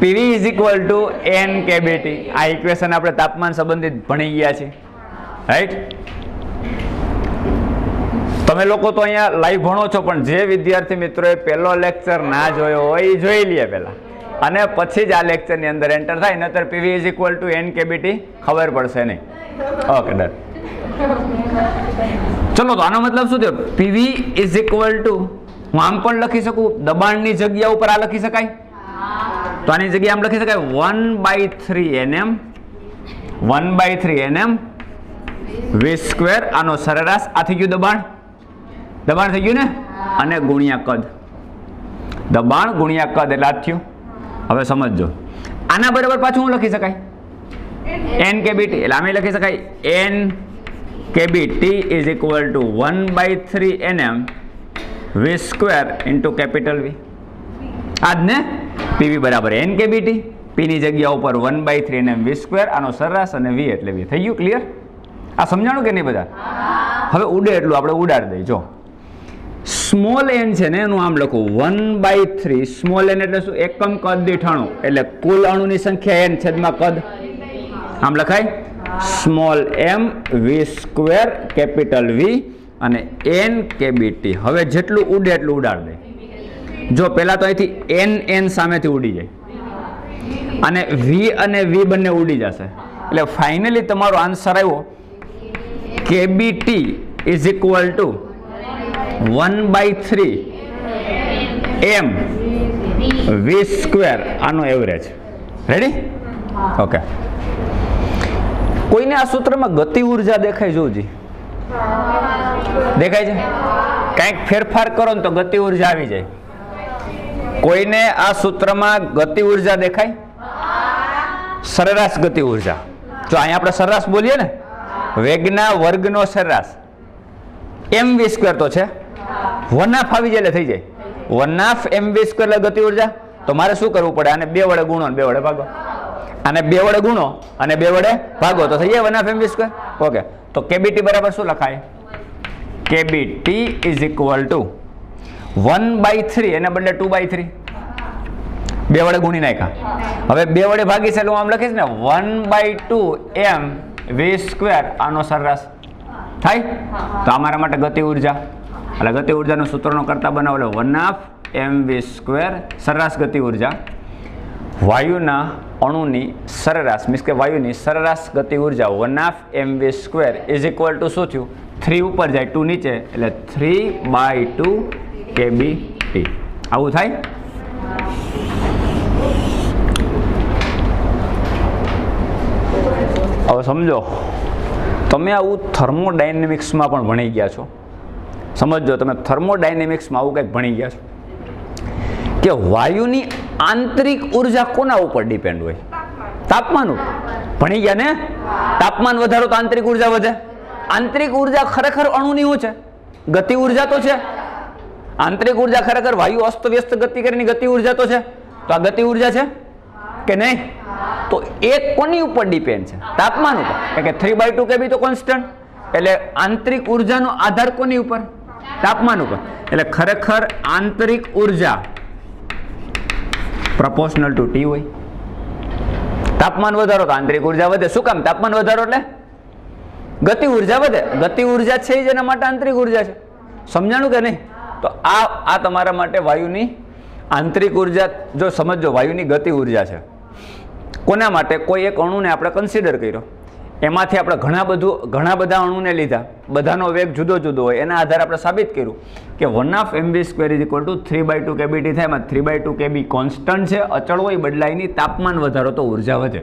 PV is equal two NkBT. આ ઇક્વેશન આપણે તાપમાન સંબંધિત ભણી ગયા છીએ. રાઈટ? તમે લોકો તો અહીંયા લાઈવ ભણો છો, પણ જે વિદ્યાર્થી મિત્રોએ પહેલો લેક્ચર ના જોયો હોય એ જોઈ લે પહેલા, અને પછી જ આ લેક્ચરની અંદર એન્ટર થાય. નહીતર PV is equal two NkBT ખબર પડશે નહીં. Okay, done. ચલો, તો આનો મતલબ શું થયો? PV ઇઝ ઇક્વલ ટુ, હું આમ પણ લખી શકું, દબાણની જગ્યા ઉપર આ લખી શકાય. તો આની જગ્યાએ આમ લખી શકાય 1/3 nm, 1/3 nm v સ્ક્વેર. આનો સરેરાશ. આ થઈ ગયું દબાણ. દબાણ થઈ ગયું ને? અને ગુણ્યા કદ. દબાણ ગુણ્યા કદ એટલે આ થયું. હવે સમજો, આના બરાબર પાછું હું લખી શકાય NkBT. એટલે આમે લખી શકાય NkBT is equal two 1/3 nm v square into capital V. આજ ને PV બરાબર NkBT. P ની જગ્યા ઉપર 1/3 nm v સ્ક્વેર, આનો સરેરાશ, અને V એટલે V. થઈ ગયું ક્લિયર? આ સમજાણું કે નહીં બધા? હવે ઉડે એટલું આપણે ઉડાડી દઈએ. જો સ્મોલ n છે ને, એનું આમ લખું 1/3. સ્મોલ n એટલે શું? એકમ કદ દીઠ અણુ, એટલે કુલ અણુની સંખ્યા n છેદમાં કદ. આમ લખાય small m v square capital V અને NkBT. હવે જેટલું ઉડે એટલું ઉડાડી દે. જો પહેલા તો અહીંથી n સામેથી ઉડી જાય, અને V અને V બંને ઉડી જશે. એટલે ફાઇનલી તમારો આન્સર આવ્યો KBT is equal two 1/3 m v square, આનો એવરેજ. રેડી? ઓકે. કોઈને આ સૂત્રમાં ગતિ ઉર્જા દેખાય? જોજી, દેખાય છે? કંઈક ફેરફાર કરો ને તો ગતિ ઉર્જા આવી જાય. કોઈને આ સૂત્રમાં ગતિ ઉર્જા દેખાય? સરેરાશ ગતિ ઉર્જા. જો અહીંયા આપણે સરેરાશ બોલીએ ને, વેગના વર્ગનો સરેરાશ mv સ્ક્વેર તો છે, વન હાફ આવી જાય એટલે થઈ જાય. વન હાફ mv સ્ક્વેર એટલે ગતિ ઉર્જા. તો મારે શું કરવું પડે? આને 2 વડે ગુણો અને 2 વડે ભાગો. આને 2 વડે ગુણો અને 2 વડે ભાગો તો થઈ જાય one half mv square. Okay, તો kbt બરાબર શું લખાય? kbt ઇઝ ઇક્વલ ટુ 1/3 એને બદલે 2/3. 2 વડે ગુણી નાખ્યા. હવે 2 વડે ભાગી છે હું આમ લખીશ ને 1/2 mv સ્ક્વેર આનો સરેરાશ થાય. તો અમારા માટે ગતિ ઉર્જા એટલે ગતિ ઉર્જાનું સૂત્રનો કરતા બનાવો એટલે 1/2 mv સ્ક્વેર સરેરાશ ગતિ ઉર્જા વાયુના અણુની સરેરાશ મીન્સ કે વાયુની સરેરાશ ગતિ ઉર્જા 1/2 mv square is equal two શું થયું? 3 ઉપર જાય 2 નીચે એટલે 3/2 kbt. આવું થાય. હવે સમજો તમે આવું થર્મોડાયનેમિક્સમાં પણ ભણી ગયા છો. સમજો તમે થર્મોડાયનેમિક્સમાં આવું કંઈક ભણી ગયા છો કે વાયુની આંતરિક ઉર્જા કોના ઉપર ડિપેન્ડ હોય? તાપમાન ઉપર. ભણી ગયા ને? તાપમાન વધારો તો આંતરિક ઉર્જા વધે. આંતરિક ઉર્જા ખરેખર અણુની શું છે? ગતિ ઉર્જા તો છે. આંતરિક ઉર્જા ખરેખર વાયુ અસ્તવ્યસ્ત ગતિ કરીને ગતિ ઉર્જા તો છે. તો આ ગતિ ઉર્જા છે કે નહીં? તો એ કોની ઉપર ડિપેન્ડ છે? તાપમાન ઉપર. કે 3/2 kb તો કોન્સ્ટન્ટ. એટલે આંતરિક ઉર્જાનો આધાર કોની ઉપર? તાપમાન ઉપર. એટલે ખરેખર આંતરિક ઉર્જા પ્રોપોર્શનલ ટુ T હોય. તાપમાન વધારો તો આંતરિક ઉર્જા વધે. શું કામ? તાપમાન વધારો એટલે ગતિ ઉર્જા વધે. ગતિ ઉર્જા છે જેના માટે આંતરિક ઉર્જા છે. સમજાણું કે નહીં? તો આ તમારા માટે વાયુની આંતરિક ઉર્જા. જો સમજો વાયુની ગતિ ઉર્જા છે કોના માટે? કોઈ એક અણુને આપણે કન્સિડર કર્યો, એમાંથી આપણે ઘણા બધા અણુને લીધા, બધાનો વેગ જુદો જુદો હોય, એના આધારે આપણે સાબિત કર્યું કે 1/2 mv square is equal two 3/2 kbt થાય. એમાં 3/2 kb કોન્સ્ટન્ટ છે, અચળ હોય, બદલાય નહીં. તાપમાન વધારો તો ઉર્જા વધે.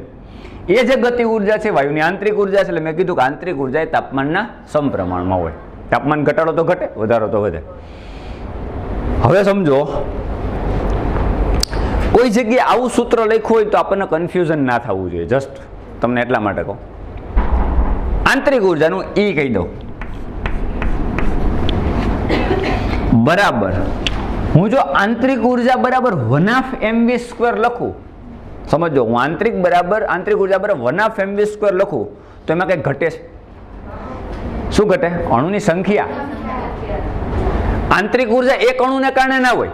એ જે ગતિ ઉર્જા છે વાયુની આંતરિક ઉર્જા છે. એટલે મેં કીધું કે આંતરિક ઉર્જા એ તાપમાનના સમપ્રમાણમાં હોય. તાપમાન ઘટાડો તો ઘટે, વધારો તો વધે. હવે સમજો કોઈ જગ્યાએ આવું સૂત્ર લખ્યું હોય તો આપણને કન્ફ્યુઝન ના થવું જોઈએ. જસ્ટ તમને એટલા માટે કહું. આંતરિક ઉર્જાનું E કહી દઉં બરાબર. હું જો આંતરિક ઉર્જા બરાબર 1/2 mv સ્ક્વેર લખું, સમજો હું આંતરિક ઉર્જા બરાબર 1/2 mv સ્ક્વેર લખું તો એમાં કંઈક ઘટે છે. શું ઘટે? અણુની સંખ્યા. આંતરિક ઉર્જા એક અણુને કારણે ના હોય.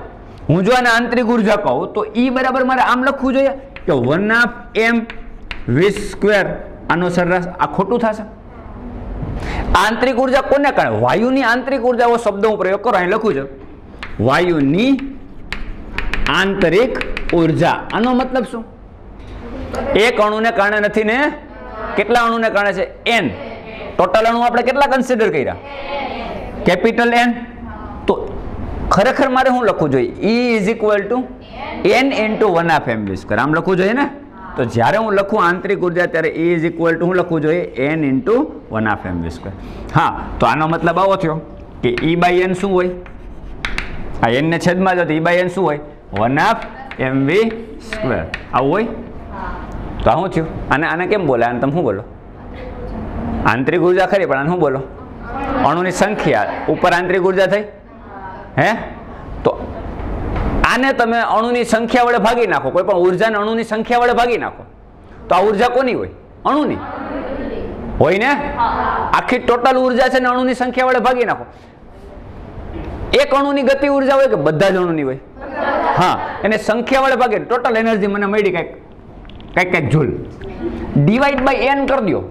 હું જો આને આંતરિક ઉર્જા કહું તો E બરાબર મારે આમ લખવું જોઈએ કે 1/2 mv સ્ક્વેર આનો સરેરાશ. આ ખોટું થશે. આંતરિક ઉર્જા કોને કારણે? વાયુની આંતરિક ઉર્જા. શબ્દ હું પ્રયોગ કરો, અહીં લખું છું વાયુની આંતરિક ઉર્જા. આનો મતલબ શું? એક અણુને કારણે નથી ને? કેટલા અણુને કારણે છે? n. ટોટલ અણુ આપણે કેટલા કન્સિડર કર્યા? Capital N. તો ખરેખર મારે શું લખવું જોઈએ? E is equal two n into 1/2 mv square. આમ લખવું જોઈએ ને? તો જ્યારે હું લખું આંતરિક ઉર્જા ત્યારે E ઇઝ ઇક્વલ ટુ શું લખવું જોઈએ? n into 1/2 mv square. હા, તો આનો મતલબ આવો થયો કે E/n શું હોય? આ n ને છેદમાં જો તો E/n શું હોય? 1/2 mv સ્ક્વેર. આવું હોય. તો આ શું થયું? આને કેમ બોલે? આને તમે શું બોલો? આંતરિક ઉર્જા ખરી, પણ આને શું બોલો? અણુની સંખ્યા ઉપર આંતરિક ઉર્જા થઈ. હે? તો આને તમે અણુની સંખ્યા વડે ભાગી નાખો. કોઈ પણ ઉર્જાને અણુની સંખ્યા વડે ભાગી નાખો તો આ ઉર્જા કોની હોય? અણુની હોય ને? આખી ટોટલ ઉર્જા છે ને અણુની સંખ્યા વડે ભાગી નાખો. એક અણુની ગતિ ઉર્જા હોય કે બધા જ અણુની હોય? હા, એને સંખ્યા વડે ભાગે ટોટલ એનર્જી મને મળી કંઈક જૂલ. ડિવાઈડ બાય n કરી દો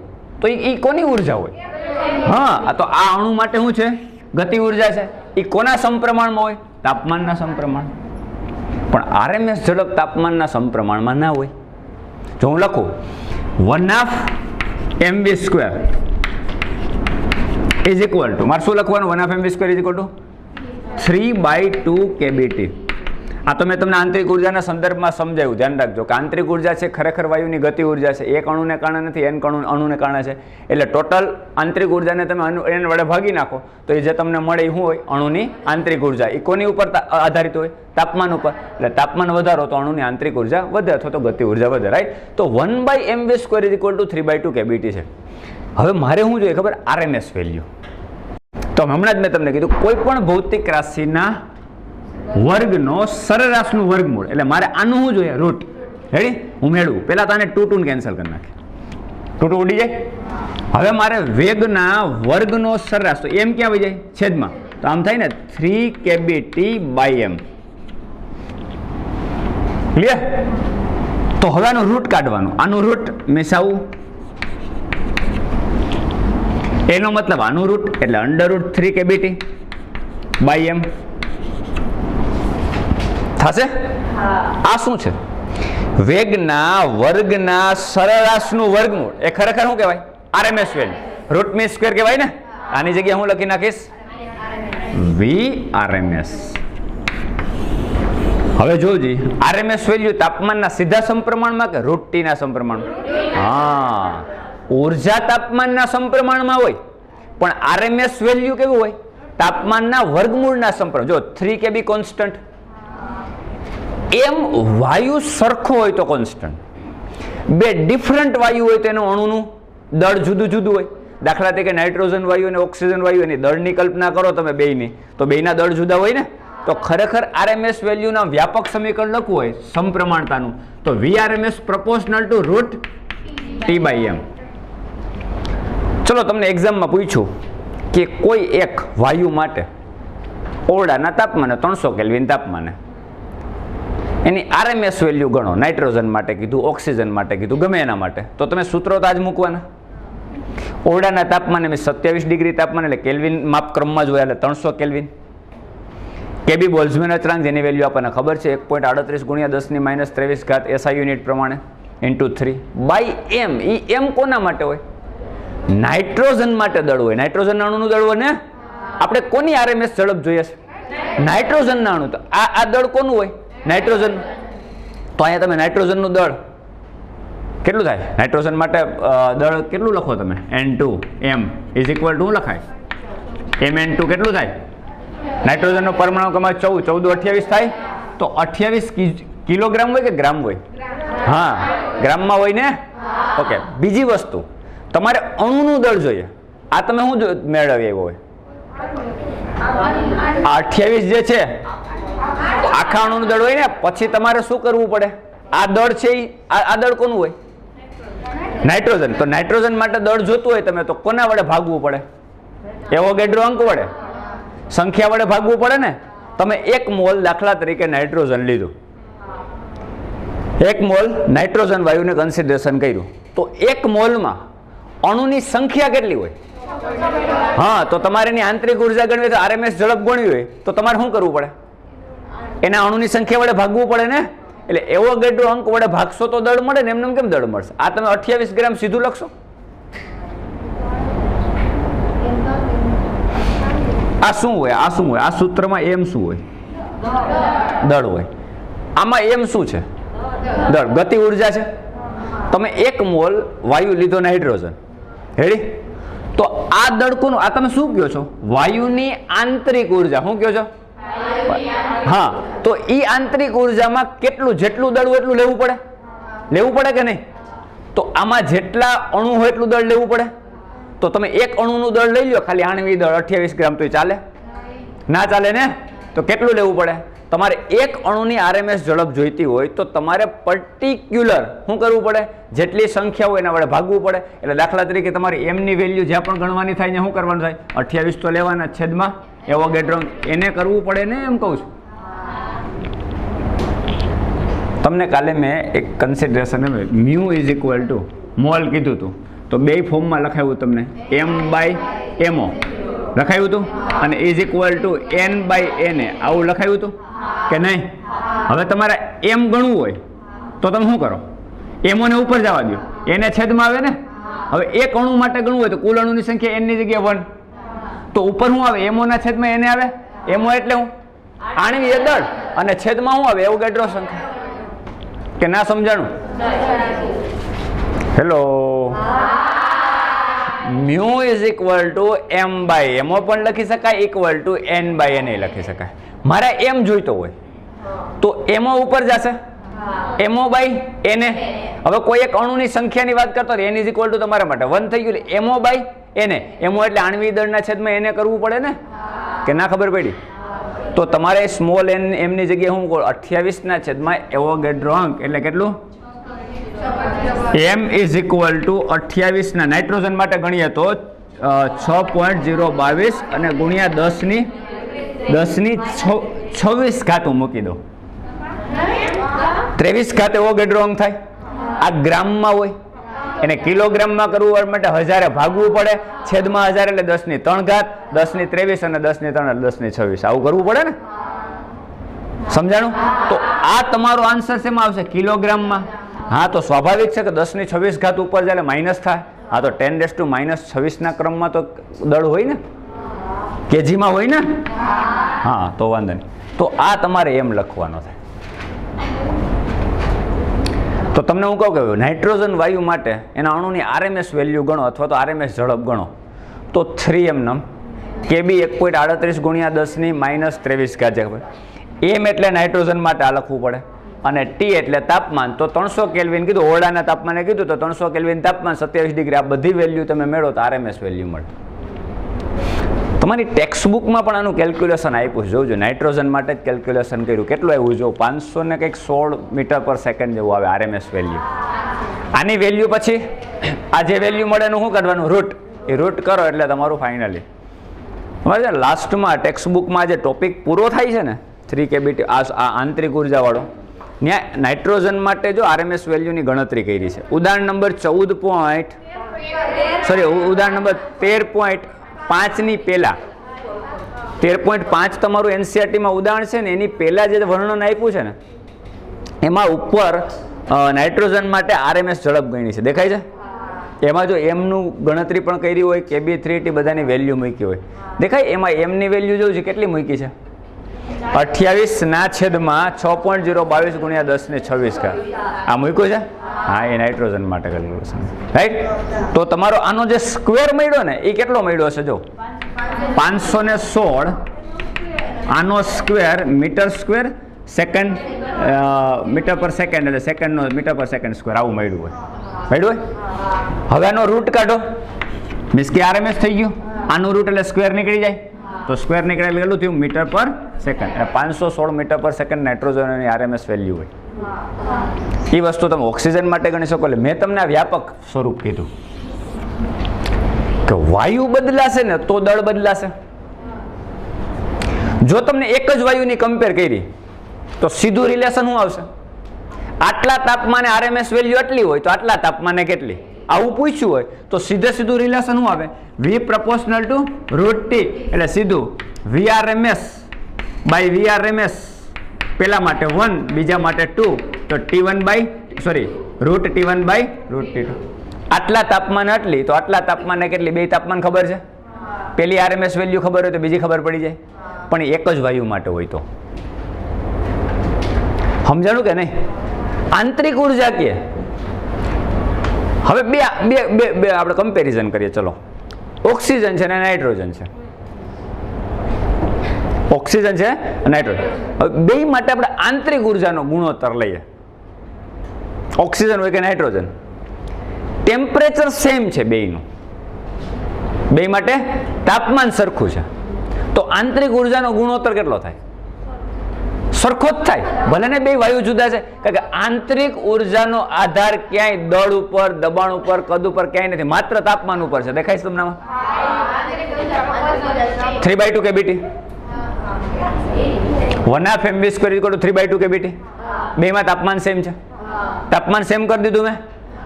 તો એ કોની ઉર્જા હોય? હા, તો આ અણુ માટે શું છે? ગતિ ઉર્જા છે. એ કોના સમપ્રમાણમાં હોય? તાપમાનના સમપ્રમાણ. પણ RMS ઝડપ તાપમાનના સમપ્રમાણમાં ના હોય. જો હું લખું 1/2 mv square is equal two, મારે શું લખવાનું? 1/2 mv square is equal two 3/2 kbt. આ તો મેં તમને આંતરિક ઉર્જાના સંદર્ભમાં સમજાવ્યું. ધ્યાન રાખજો કે આંતરિક ઉર્જા છે ખરેખર વાયુની ગતિ ઉર્જા છે. એક અણુને કારણે નથી, n અણુને કારણે છે. એટલે ટોટલ આંતરિક ઉર્જાને તમે n વડે ભાગી નાખો તો એ જે તમને મળે એ શું હોય? અણુની આંતરિક ઉર્જા. એ કોની ઉપર આધારિત હોય? તાપમાન ઉપર. એટલે તાપમાન વધારો તો અણુની આંતરિક ઉર્જા વધે અથવા તો ગતિ ઉર્જા વધે. રાઈટ? તો 1/mv square is equal two 3/2 kbt છે. હવે મારે શું જોઈએ ખબર? RMS value. તો તો હમણાં જ મેં તમને કીધું કોઈ પણ ભૌતિક રાશિના વર્ગનો સરેરાશનું વર્ગમૂળ, એટલે મારે આનું શું જોઈએ? રૂટ. રેડી? હું મેળવું પહેલા તો આને 2 2 કેન્સલ કરી નાખે, 2 2 ઉડી જાય. હવે મારે વેગના વર્ગનો સરેરાશ, તો એમ ક્યાં આવી જાય? છેદમાં. તો આમ થાય ને 3kbt/m. ક્લિયર? તો હવે આનું રૂટ કાઢવાનું. આનું રૂટ મેસાવું, એનો મતલબ આનું રૂટ એટલે √3kbt/m થશે. આ શું છે? વેગના વર્ગના સરેરાશનું વર્ગમૂળ. એ ખરેખર શું કહેવાય? RMS value. Root mean square કહેવાય ને. આની જગ્યાએ હું લખી નાખીશ VRMS. હવે જોજી, RMS વેલ્યુ તાપમાનના સીધા સમપ્રમાણમાં કે √T ના સમપ્રમાણમાં? હા, ઉર્જા તાપમાનના સમપ્રમાણમાં હોય, પણ RMS વેલ્યુ કેવું હોય? તાપમાનના વર્ગમૂળના સમપ્રમાણ. જો 3kB કોન્સ્ટન્ટ, એમ વાયુ સરખો હોય તો કોન્સ્ટન્ટ. બે ડિફરન્ટ વાયુ હોય તો એનું અણુનું દળ જુદું જુદું હોય. દાખલા તરીકે નાઇટ્રોજન વાયુ અને ઓક્સિજન વાયુ, એની દળની કલ્પના કરો તમે બેયની, તો બેયના દળ જુદા હોય ને. તો ખરેખર RMS વેલ્યુના વ્યાપક સમીકરણ લખવું હોય સમપ્રમાણતાનું, તો VRMS proportional to √T/m. ચલો, તમને એક્ઝામમાં પૂછ્યું કે કોઈ એક વાયુ માટે ઓરડાના તાપમાને 300 કેલ્વિન તાપમાને એની RMS વેલ્યુ ગણો. નાઇટ્રોજન માટે કીધું, ઓક્સિજન માટે કીધું, ગમે એના માટે. તો તમે સૂત્રો તો આજ મૂકવાના. ઓરડાના તાપમાને મેં 27 ડિગ્રી તાપમાન એટલે કેલ્વિન માપક્રમમાં જ હોય, એટલે 300 કેલ્વિન. કેબી બોલ્ટ્ઝમેન અચળાંક જેની વેલ્યુ આપણને ખબર છે 1.38 × 10⁻³ SI યુનિટ પ્રમાણે × 3/m. એ m કોના માટે હોય? નાઇટ્રોજન માટે દળ હોય. નાઇટ્રોજન અણુનું દળ હોય ને. આપણે કોની RMS ઝડપ જોઈએ છે? નાઇટ્રોજન અણુ. તો આ દળ કોનું હોય? નાઇટ્રોજન. તો અહીંયા તમે નાઇટ્રોજનનું દળ કેટલું થાય? નાઇટ્રોજન માટે દળ કેટલું લખો તમે? N2m = શું લખાય? mN2 કેટલું થાય? નાઇટ્રોજનનો પરમાણુ ક્રમાંક 14, 28 થાય. તો 28 કિલોગ્રામ હોય કે ગ્રામ હોય? હા, ગ્રામમાં હોય ને. ઓકે, બીજી વસ્તુ તમારે અણુનું દળ જોઈએ. આ તમે શું મેળવી આવ્યો હોય? 28 જે છે આખા અણુનું દળ હોય ને. પછી તમારે શું કરવું પડે? આ દળ છે, આ દળ કોનું હોય? નાઇટ્રોજન. તો નાઇટ્રોજન માટે દળ જોતું હોય તમે, તો કોના વડે ભાગવું પડે? એવોગેડ્રો અંક વડે, સંખ્યા વડે ભાગવું પડે ને. તમે 1 મોલ દાખલા તરીકે નાઇટ્રોજન લીધું, 1 મોલ નાઇટ્રોજન વાયુને કન્સિડરેશન કર્યું, તો 1 મોલમાં અણુની સંખ્યા કેટલી હોય? હા, તો તમારે એની આંતરિક ઉર્જા ગણવી, તો RMS ઝડપ ગણવી હોય, તો તમારે શું કરવું પડે? એના અણુની સંખ્યા વડે ભાગવું પડે ને. એટલે એવોગેડ્રો અંક વડે ભાગશો તો દળ મળે ને, એમને કેમ દળ મળશે? આ તમે 28 ગ્રામ સીધું લખશો. આ શું હોય? આ શું હોય? આ સૂત્રમાં m શું હોય? દળ હોય. આમાં m શું છે? દળ. ગતિ ઉર્જા છે. તમે 1 મોલ વાયુ લીધો નાઇટ્રોજન, રેડી? તો આ દળ કોનું? આ તમે શું કહો છો? વાયુની આંતરિક ઉર્જા. શું કહો છો? હા, તો ઈ આંતરિક ઉર્જામાં કેટલું, જેટલું દળ હોય એટલું લેવું પડે. લેવું પડે કે નહીં? તો આમાં જેટલા અણુ હોય એટલું દળ લેવું પડે. તો તમે 1 અણુનું દળ લઈ લો, ખાલી આણ્વિક દળ 28 ગ્રામ, તો ચાલે? ના ચાલે ને. તો કેટલું લેવું પડે? તમારે 1 અણુની RMS ઝડપ જોઈતી હોય તો તમારે પર્ટિક્યુલર શું કરવું પડે? જેટલી સંખ્યા હોય એના વડે ભાગવું પડે. એટલે દાખલા તરીકે તમારી m ની વેલ્યુ જ્યાં પણ ગણવાની થાય ને શું કરવાનું થાય? 28 તો લેવાના, છેદમાં એવોગેડ્રો એને કરવું પડે ને, એમ કહું છું. તમને કાલે મેં એક કન્સિડરેશન μ = મોલ કીધું હતું, તો બે ફોર્મમાં લખાયું તમને, m/mo લખાયું હતું અને =n/na આવું લખાયું હતું કે નહીં? હવે તમારે m ગણવું હોય તો તમે શું કરો? mo ને ઉપર જવા દો, એને છેદમાં આવે ને. હવે 1 અણુ માટે ગણવું હોય તો કુલ અણુની સંખ્યા n ની જગ્યાએ 1, તો ઉપર શું આવે? mo ના છેદમાં n આવે. mo એટલે હું આણ્વીય દળ, અને છેદમાં શું આવે? એવોગેડ્રો સંખ્યા. કે ના સમજાણું? હેલો. μ = m/mo પણ લખી શકાય, =n/na લખી શકાય. મારે m જોઈતો હોય તો mo ઉપર જશે, mo/na. હવે કોઈ એક અણુની સંખ્યાની વાત કરતો હોય, n = તમારા માટે 1 થઈ ગયું, એટલે mo/na એને એમો એટલે આણ્વિક દળના છેદમાં એને કરવું પડે ને, કે ના ખબર પડી? તો તમારે સ્મોલ એન એમની જગ્યાએ હું કહું 28 છેદમાં એવોગેડ્રો અંક એટલે કેટલું? m is equal two 28 nitrogen માટે ગણીએ તો 6.022 અને ગુણ્યા 10 ની 26 ઘાત મૂકી દો. 23 ઘાત એવોગેડ્રો અંક થાય. આ ગ્રામમાં હોય, એને કિલોગ્રામમાં કરવું માટે 1000 ભાગવું પડે, છેદમાં 1000 એટલે 10 ની 3 ઘાત, 10 ની 23 અને 10 ની 3 એટલે 10 ની 26. આવું કરવું પડે ને? સમજાણું? તો આ તમારો આન્સર શેમાં આવશે? કિલોગ્રામમાં. હા, તો સ્વાભાવિક છે કે 10 ની 26 ઘાત ઉપર જાય માઇનસ થાય. હા, તો 10⁻26 ના ક્રમમાં તો દળ હોય ને, કેજીમાં હોય ને. હા, તો વાંધો નહીં. તો આ તમારે એમ લખવાનો થાય. તો તમને હું કહું કે નાઇટ્રોજન વાયુ માટે એના અણુની આરએમએસ વેલ્યુ ગણો અથવા તો આરએમએસ ઝડપ ગણો તો 3m નમ Kb 1.38 ગુણ્યા 10 ની -23 ઘાત છે. એમ એટલે નાઇટ્રોજન માટે આ લખવું પડે અને ટી એટલે તાપમાન. તો 300 કેલ્વિન કીધું, ઓરડાના તાપમાને કીધું તો 300 કેલ્વિન તાપમાન 27 ડિગ્રી. આ બધી વેલ્યુ તમે મેળવો તો આરએમએસ વેલ્યુ મળે. તમારી ટેક્સ્ટ બુકમાં પણ આનું કેલ્ક્યુલેશન આપ્યું છે, જોજો. નાઇટ્રોજન માટે જ કેલ્ક્યુલેશન કર્યું. કેટલું આવ્યું જો? 500 ને કંઈક 16 મીટર પર સેકન્ડ જેવું આવે આરએમએસ વેલ્યુ. આની વેલ્યુ પછી આ જે વેલ્યુ મળે એનું શું કરવાનું? રૂટ. એ રૂટ કરો એટલે તમારું ફાઇનલી તમારે જે લાસ્ટમાં ટેક્સ્ટ બુકમાં જે ટોપિક પૂરો થાય છે ને 3 kBT આ આંતરિક ઉર્જાવાળો, ત્યાં નાઇટ્રોજન માટે જો આરએમએસ વેલ્યુની ગણતરી કરી છે. ઉદાહરણ નંબર ઉદાહરણ નંબર 13.5 ની પહેલા 13.5 તમારું એનસીઆરટીમાં ઉદાહરણ છે ને, એની પહેલા જે વર્ણન આપ્યું છે ને એમાં ઉપર નાઇટ્રોજન માટે આરએમએસ ઝડપ ગણી છે, દેખાય છે? એમાં જો એમનું ગણતરી પણ કરી હોય, Kb3T બધાની વેલ્યુ મૂકી હોય, દેખાય? એમાં એમની વેલ્યુ જોઉં છે કેટલી મૂકી છે? 28/6.022 ગુણ્યા 10 ની 26 ઘાત. આ મૂક્યું છે. હા, એ નાઇટ્રોજન માટે કેલ્ક્યુલેશન, રાઈટ? તો તમારો આનો જે સ્ક્વેર મળ્યો ને એ કેટલો મળ્યો છે? જો 516 આનો square metre square second metre per second એટલે સેકન્ડનો મીટર પર સેકન્ડ સ્ક્વેર આવું મળ્યું હોય. હવે આનો રૂટ કાઢો, મીન્સ કે આરએમએસ થઈ ગયું. આનું રૂટ એટલે સ્ક્વેર નીકળી જાય, તો સ્ક્વેર નીકળે એટલે કેટલું થયું? Metre per second. એટલે 516 metre per second નાઇટ્રોજનની RMS value હોય. એ વસ્તુ તમે ઓક્સિજન માટે ગણી શકો. એટલે મેં તમને આ વ્યાપક સ્વરૂપ કીધું કે વાયુ બદલાશે ને તો દળ બદલાશે. જો તમને એક જ વાયુની કમ્પેર કરી તો સીધું રિલેશન શું આવશે? આટલા તાપમાને આરએમએસ વેલ્યુ આટલી હોય તો આટલા તાપમાને કેટલી, આવું પૂછ્યું હોય તો સીધું રિલેશન શું આવે? V proportional to √T. એટલે સીધું VRMS by VRMS. પહેલા માટે 1, બીજા માટે 2, તો √T1 by √T2. આટલા તાપમાને આટલી તો આટલા તાપમાને કેટલી? બે તાપમાન ખબર છે? પેલી આરએમએસ વેલ્યુ ખબર હોય તો બીજી ખબર પડી જાય. પણ એક જ વાયુ માટે હોય તો સમજાણું કે નહીં? આંતરિક ઉર્જા કે હવે બે આપણે કમ્પેરિઝન કરીએ. ચલો, ઓક્સિજન છે ને નાઇટ્રોજન છે. ઓક્સિજન છે નાઇટ્રોજન. હવે બે માટે આપણે આંતરિક ઉર્જાનો ગુણોત્તર લઈએ. ઓક્સિજન હોય કે નાઇટ્રોજન, ટેમ્પરેચર સેમ છે બેયનું, બે માટે તાપમાન સરખું છે, તો આંતરિક ઉર્જાનો ગુણોત્તર કેટલો થાય? સરખો જ થાય. ભલે ને બે વાયુ જુદા છે, કારણ કે આંતરિક ઉર્જાનો આધાર ક્યાંય દળ ઉપર, દબાણ ઉપર, કદ ઉપર ક્યાંય નથી, માત્ર તાપમાન ઉપર છે. દેખાય છે તમને? 3/2 kBT. 1/2 mv² = 3/2 kBT. બેમાં તાપમાન સેમ છે. તાપમાન સેમ કરી દીધું મેં.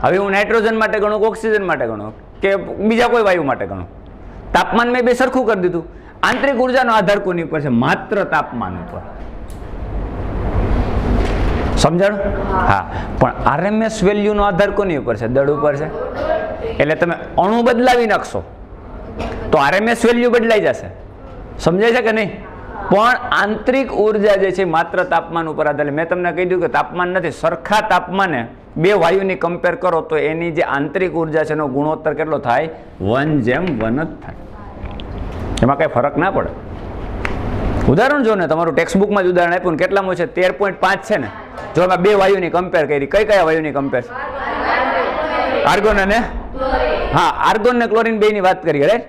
હવે હું નાઇટ્રોજન માટે ગણું કે ઓક્સિજન માટે ગણું કે બીજા કોઈ વાયુ માટે ગણું, તાપમાન મેં બે સરખું કરી દીધું. આંતરિક ઉર્જાનો આધાર કોની ઉપર છે? માત્ર તાપમાન ઉપર. સમજાણું? હા, પણ આરએમએસ વેલ્યુનો આધાર કોની ઉપર છે? દળ ઉપર છે. એટલે તમે અણુ બદલાવી નાખશો તો આરએમએસ વેલ્યુ બદલાઈ જશે. સમજાય છે કે નહીં? પણ આંતરિક ઉર્જા જે છે માત્ર તાપમાન ઉપર આધાર. મેં તમને કહી દીધું કે તાપમાન નથી, સરખા તાપમાને બે વાયુની કમ્પેર કરો તો એની જે આંતરિક ઉર્જા છે એનો ગુણોત્તર કેટલો થાય? 1:1 જ થાય. એમાં કઈ ફરક ના પડે. ઉદાહરણ જો ને, તમારું ટેક્સ્ટ બુકમાં જ ઉદાહરણ આપ્યું ને, કેટલામાં છે? 13.5 છે ને. જો અમે બે વાયુની કમ્પેર કરી, કયા વાયુની કમ્પેર? આર્ગોન અને હા, આર્ગોન ને ક્લોરીન બેની વાત કરીએ, રાઈટ.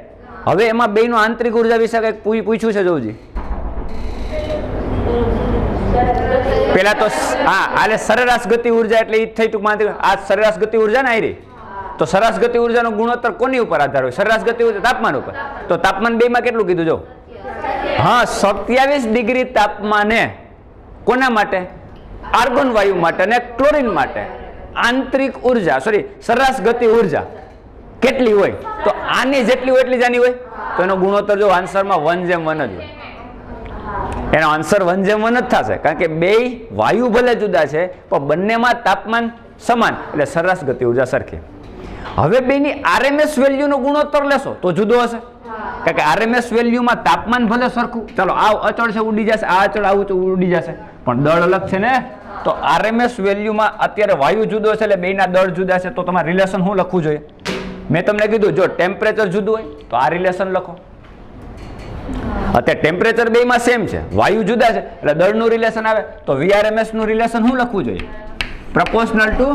હવે એમાં બેનો આંતરિક ઉર્જા વિશે કંઈક પૂછ્યું છે જોજી. પેલા તો હા, આલે સરેરાશ ગતિ ઉર્જા એટલે ઈ થઈ ટૂંકમાં આ સરેરાશ ગતિ ઉર્જા ને આરી. તો સરેરાશ ગતિ ઉર્જાનો ગુણોત્તર કોની ઉપર આધાર હોય? સરેરાશ ગતિ ઉર્જા તાપમાન ઉપર. તો તાપમાન બેમાં કેટલું કીધું જો? હા, 27 ડિગ્રી તાપમાને કોના માટે? આર્ગોન વાયુ માટે અને ક્લોરીન માટે આંતરિક ઉર્જા સરેરાશ ગતિ ઉર્જા કેટલી હોય? તો આની જેટલી હોય એટલી જ આની હોય. તો એનો ગુણોત્તર જો આન્સરમાં 1:1 જ હોય. એનો આન્સર 1:1 જ થશે, કારણ કે બે વાયુ ભલે જુદા છે પણ બંનેમાં તાપમાન સમાન એટલે સરેરાશ ગતિ ઉર્જા સરખી. હવે બેની આરએમએસ વેલ્યુનો ગુણોત્તર લેશો તો જુદો હશે, કારણ કે આરએમએસ વેલ્યુમાં તાપમાન ભલે સરખું, ચાલો આ અચળ છે ઉડી જશે, આ અચળ આવું તો ઉડી જશે, પણ દળ અલગ છે ને. તો આરએમએસ વેલ્યુમાં અત્યારે વાયુ જુદો છે એટલે બેના દળ જુદા છે, તો તમારે રિલેશન શું લખવું જોઈએ? મેં તમને કીધું જો ટેમ્પરેચર જુદું હોય તો આ રિલેશન લખો. અત્યારે ટેમ્પરેચર બેમાં સેમ છે, વાયુ જુદા છે એટલે દળનું રિલેશન આવે, તો વીઆરએમએસ નું રિલેશન શું લખવું જોઈએ? Proportional two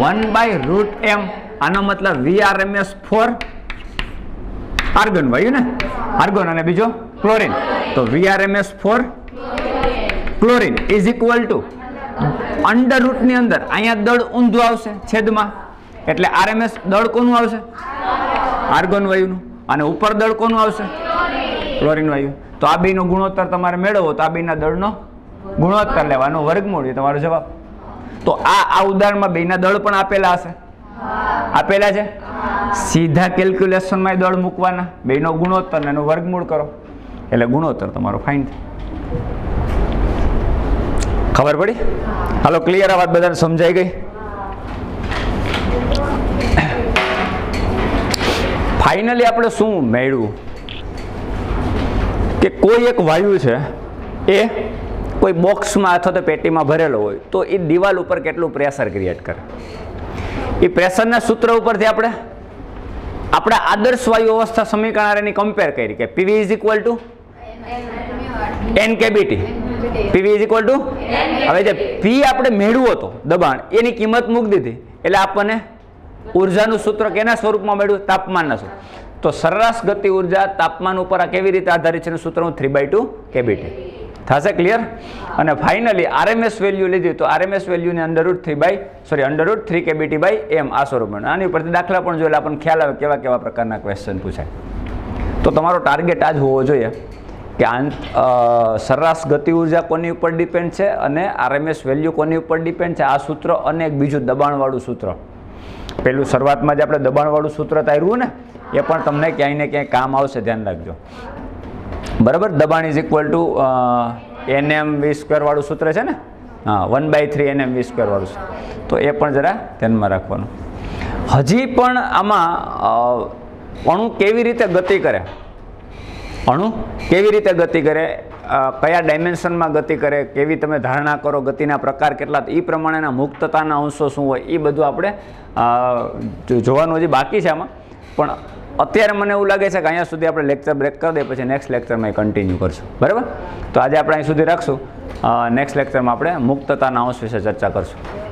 1/√m. આનો મતલબ વીઆરએમએસ ફોર આર્ગન વાયુ ને, આર્ગન અને બીજો ક્લોરીન, તો VRMS for chlorine is equal to under root ની અંદર અહીંયા દળ ઊંધું આવશે છેદમાં, એટલે આરએમએસ દળ કોનું આવશે? આર્ગન વાયુનું. અને ઉપર દળ કોનું આવશે? ક્લોરીન વાયુ. તો આ બેનો ગુણોત્તર તમારે મેળવવો તો આ બેના દળનો ગુણોત્તર લેવાનો, વર્ગમૂળ એ તમારો જવાબ. તો આ ઉદાહરણમાં બેના દળ પણ આપેલા હશે, આપેલા છે. સીધા કેલ્ક્યુલેશનમાં દળ મૂકવાના, બેનો ગુણોત્તર ને એનું વર્ગમૂળ કરો એટલે ગુણોત્તર તમારો ફાઇન થાય. ખબર પડી? હાલો, ક્લિયર? આ વાત બધાને સમજાઈ ગઈ? ફાઇનલી આપણે શું મેળવ્યું કે કોઈ એક વાયુ છે એ કોઈ બોક્સમાં અથવા તો પેટીમાં ભરેલો હોય તો એ દિવાલ ઉપર કેટલું પ્રેશર ક્રિએટ કરે. એ પ્રેશરના સૂત્ર ઉપરથી આપણે આદર્શ વાયુ અવસ્થા સમીકરણ એની કમ્પેર કરી કે PV is equal two NKBT. PV is equal two, હવે જે પી આપણે મેળવ્યો હતો દબાણ એની કિંમત મૂકી દીધી એટલે આપણને ઉર્જાનું સૂત્ર કેના સ્વરૂપમાં મળ્યું? તાપમાનના સ્વરૂપ. તો સરેરાશ ગતિ ઉર્જા તાપમાન ઉપર આ કેવી રીતે આધારિત છે? સૂત્ર 3/2 kBT. થશે ક્લિયર? અને ફાઇનલી આરએમએસ વેલ્યુ લીધી તો આરએમએસ વેલ્યુને √3 kBT/m આ સ્વરૂપ મળે. આની ઉપરથી દાખલા પણ જોયેલા, આપણને ખ્યાલ આવે કેવા કેવા પ્રકારના ક્વેશ્ચન પૂછાય. તો તમારો ટાર્ગેટ આ જ હોવો જોઈએ કે સરેરાશ ગતિ ઉર્જા કોની ઉપર ડિપેન્ડ છે અને આરએમએસ વેલ્યુ કોની ઉપર ડિપેન્ડ છે. આ સૂત્ર અને એક બીજું દબાણવાળું સૂત્ર, પેલું શરૂઆતમાં જ આપણે દબાણવાળું સૂત્ર તાર્યું ને, એ પણ તમને ક્યાંય ને ક્યાંય કામ આવશે, ધ્યાન રાખજો. બરાબર? દબાણ ઇઝ ઇક્વલ ટુ nm² વાળું સૂત્ર છે ને, હા, 1/3 nm² વાળું છે, તો એ પણ જરા ધ્યાનમાં રાખવાનું. હજી પણ આમાં અણુ કેવી રીતે ગતિ કરે, કયા ડાયમેન્શનમાં ગતિ કરે, કેવી તમે ધારણા કરો, ગતિના પ્રકાર કેટલા, એ પ્રમાણેના મુક્તતાના અંશો શું હોય, એ બધું આપણે જોવાનું હજી બાકી છે આમાં. પણ અત્યારે મને એવું લાગે છે કે અહીંયા સુધી આપણે લેક્ચર બ્રેક કરી દઈએ, પછી નેક્સ્ટ લેક્ચરમાં કન્ટિન્યુ કરશું. બરાબર? તો આજે આપણે અહીં સુધી રાખશું. નેક્સ્ટ લેક્ચરમાં આપણે મુક્તતાના અંશ વિશે ચર્ચા કરશું.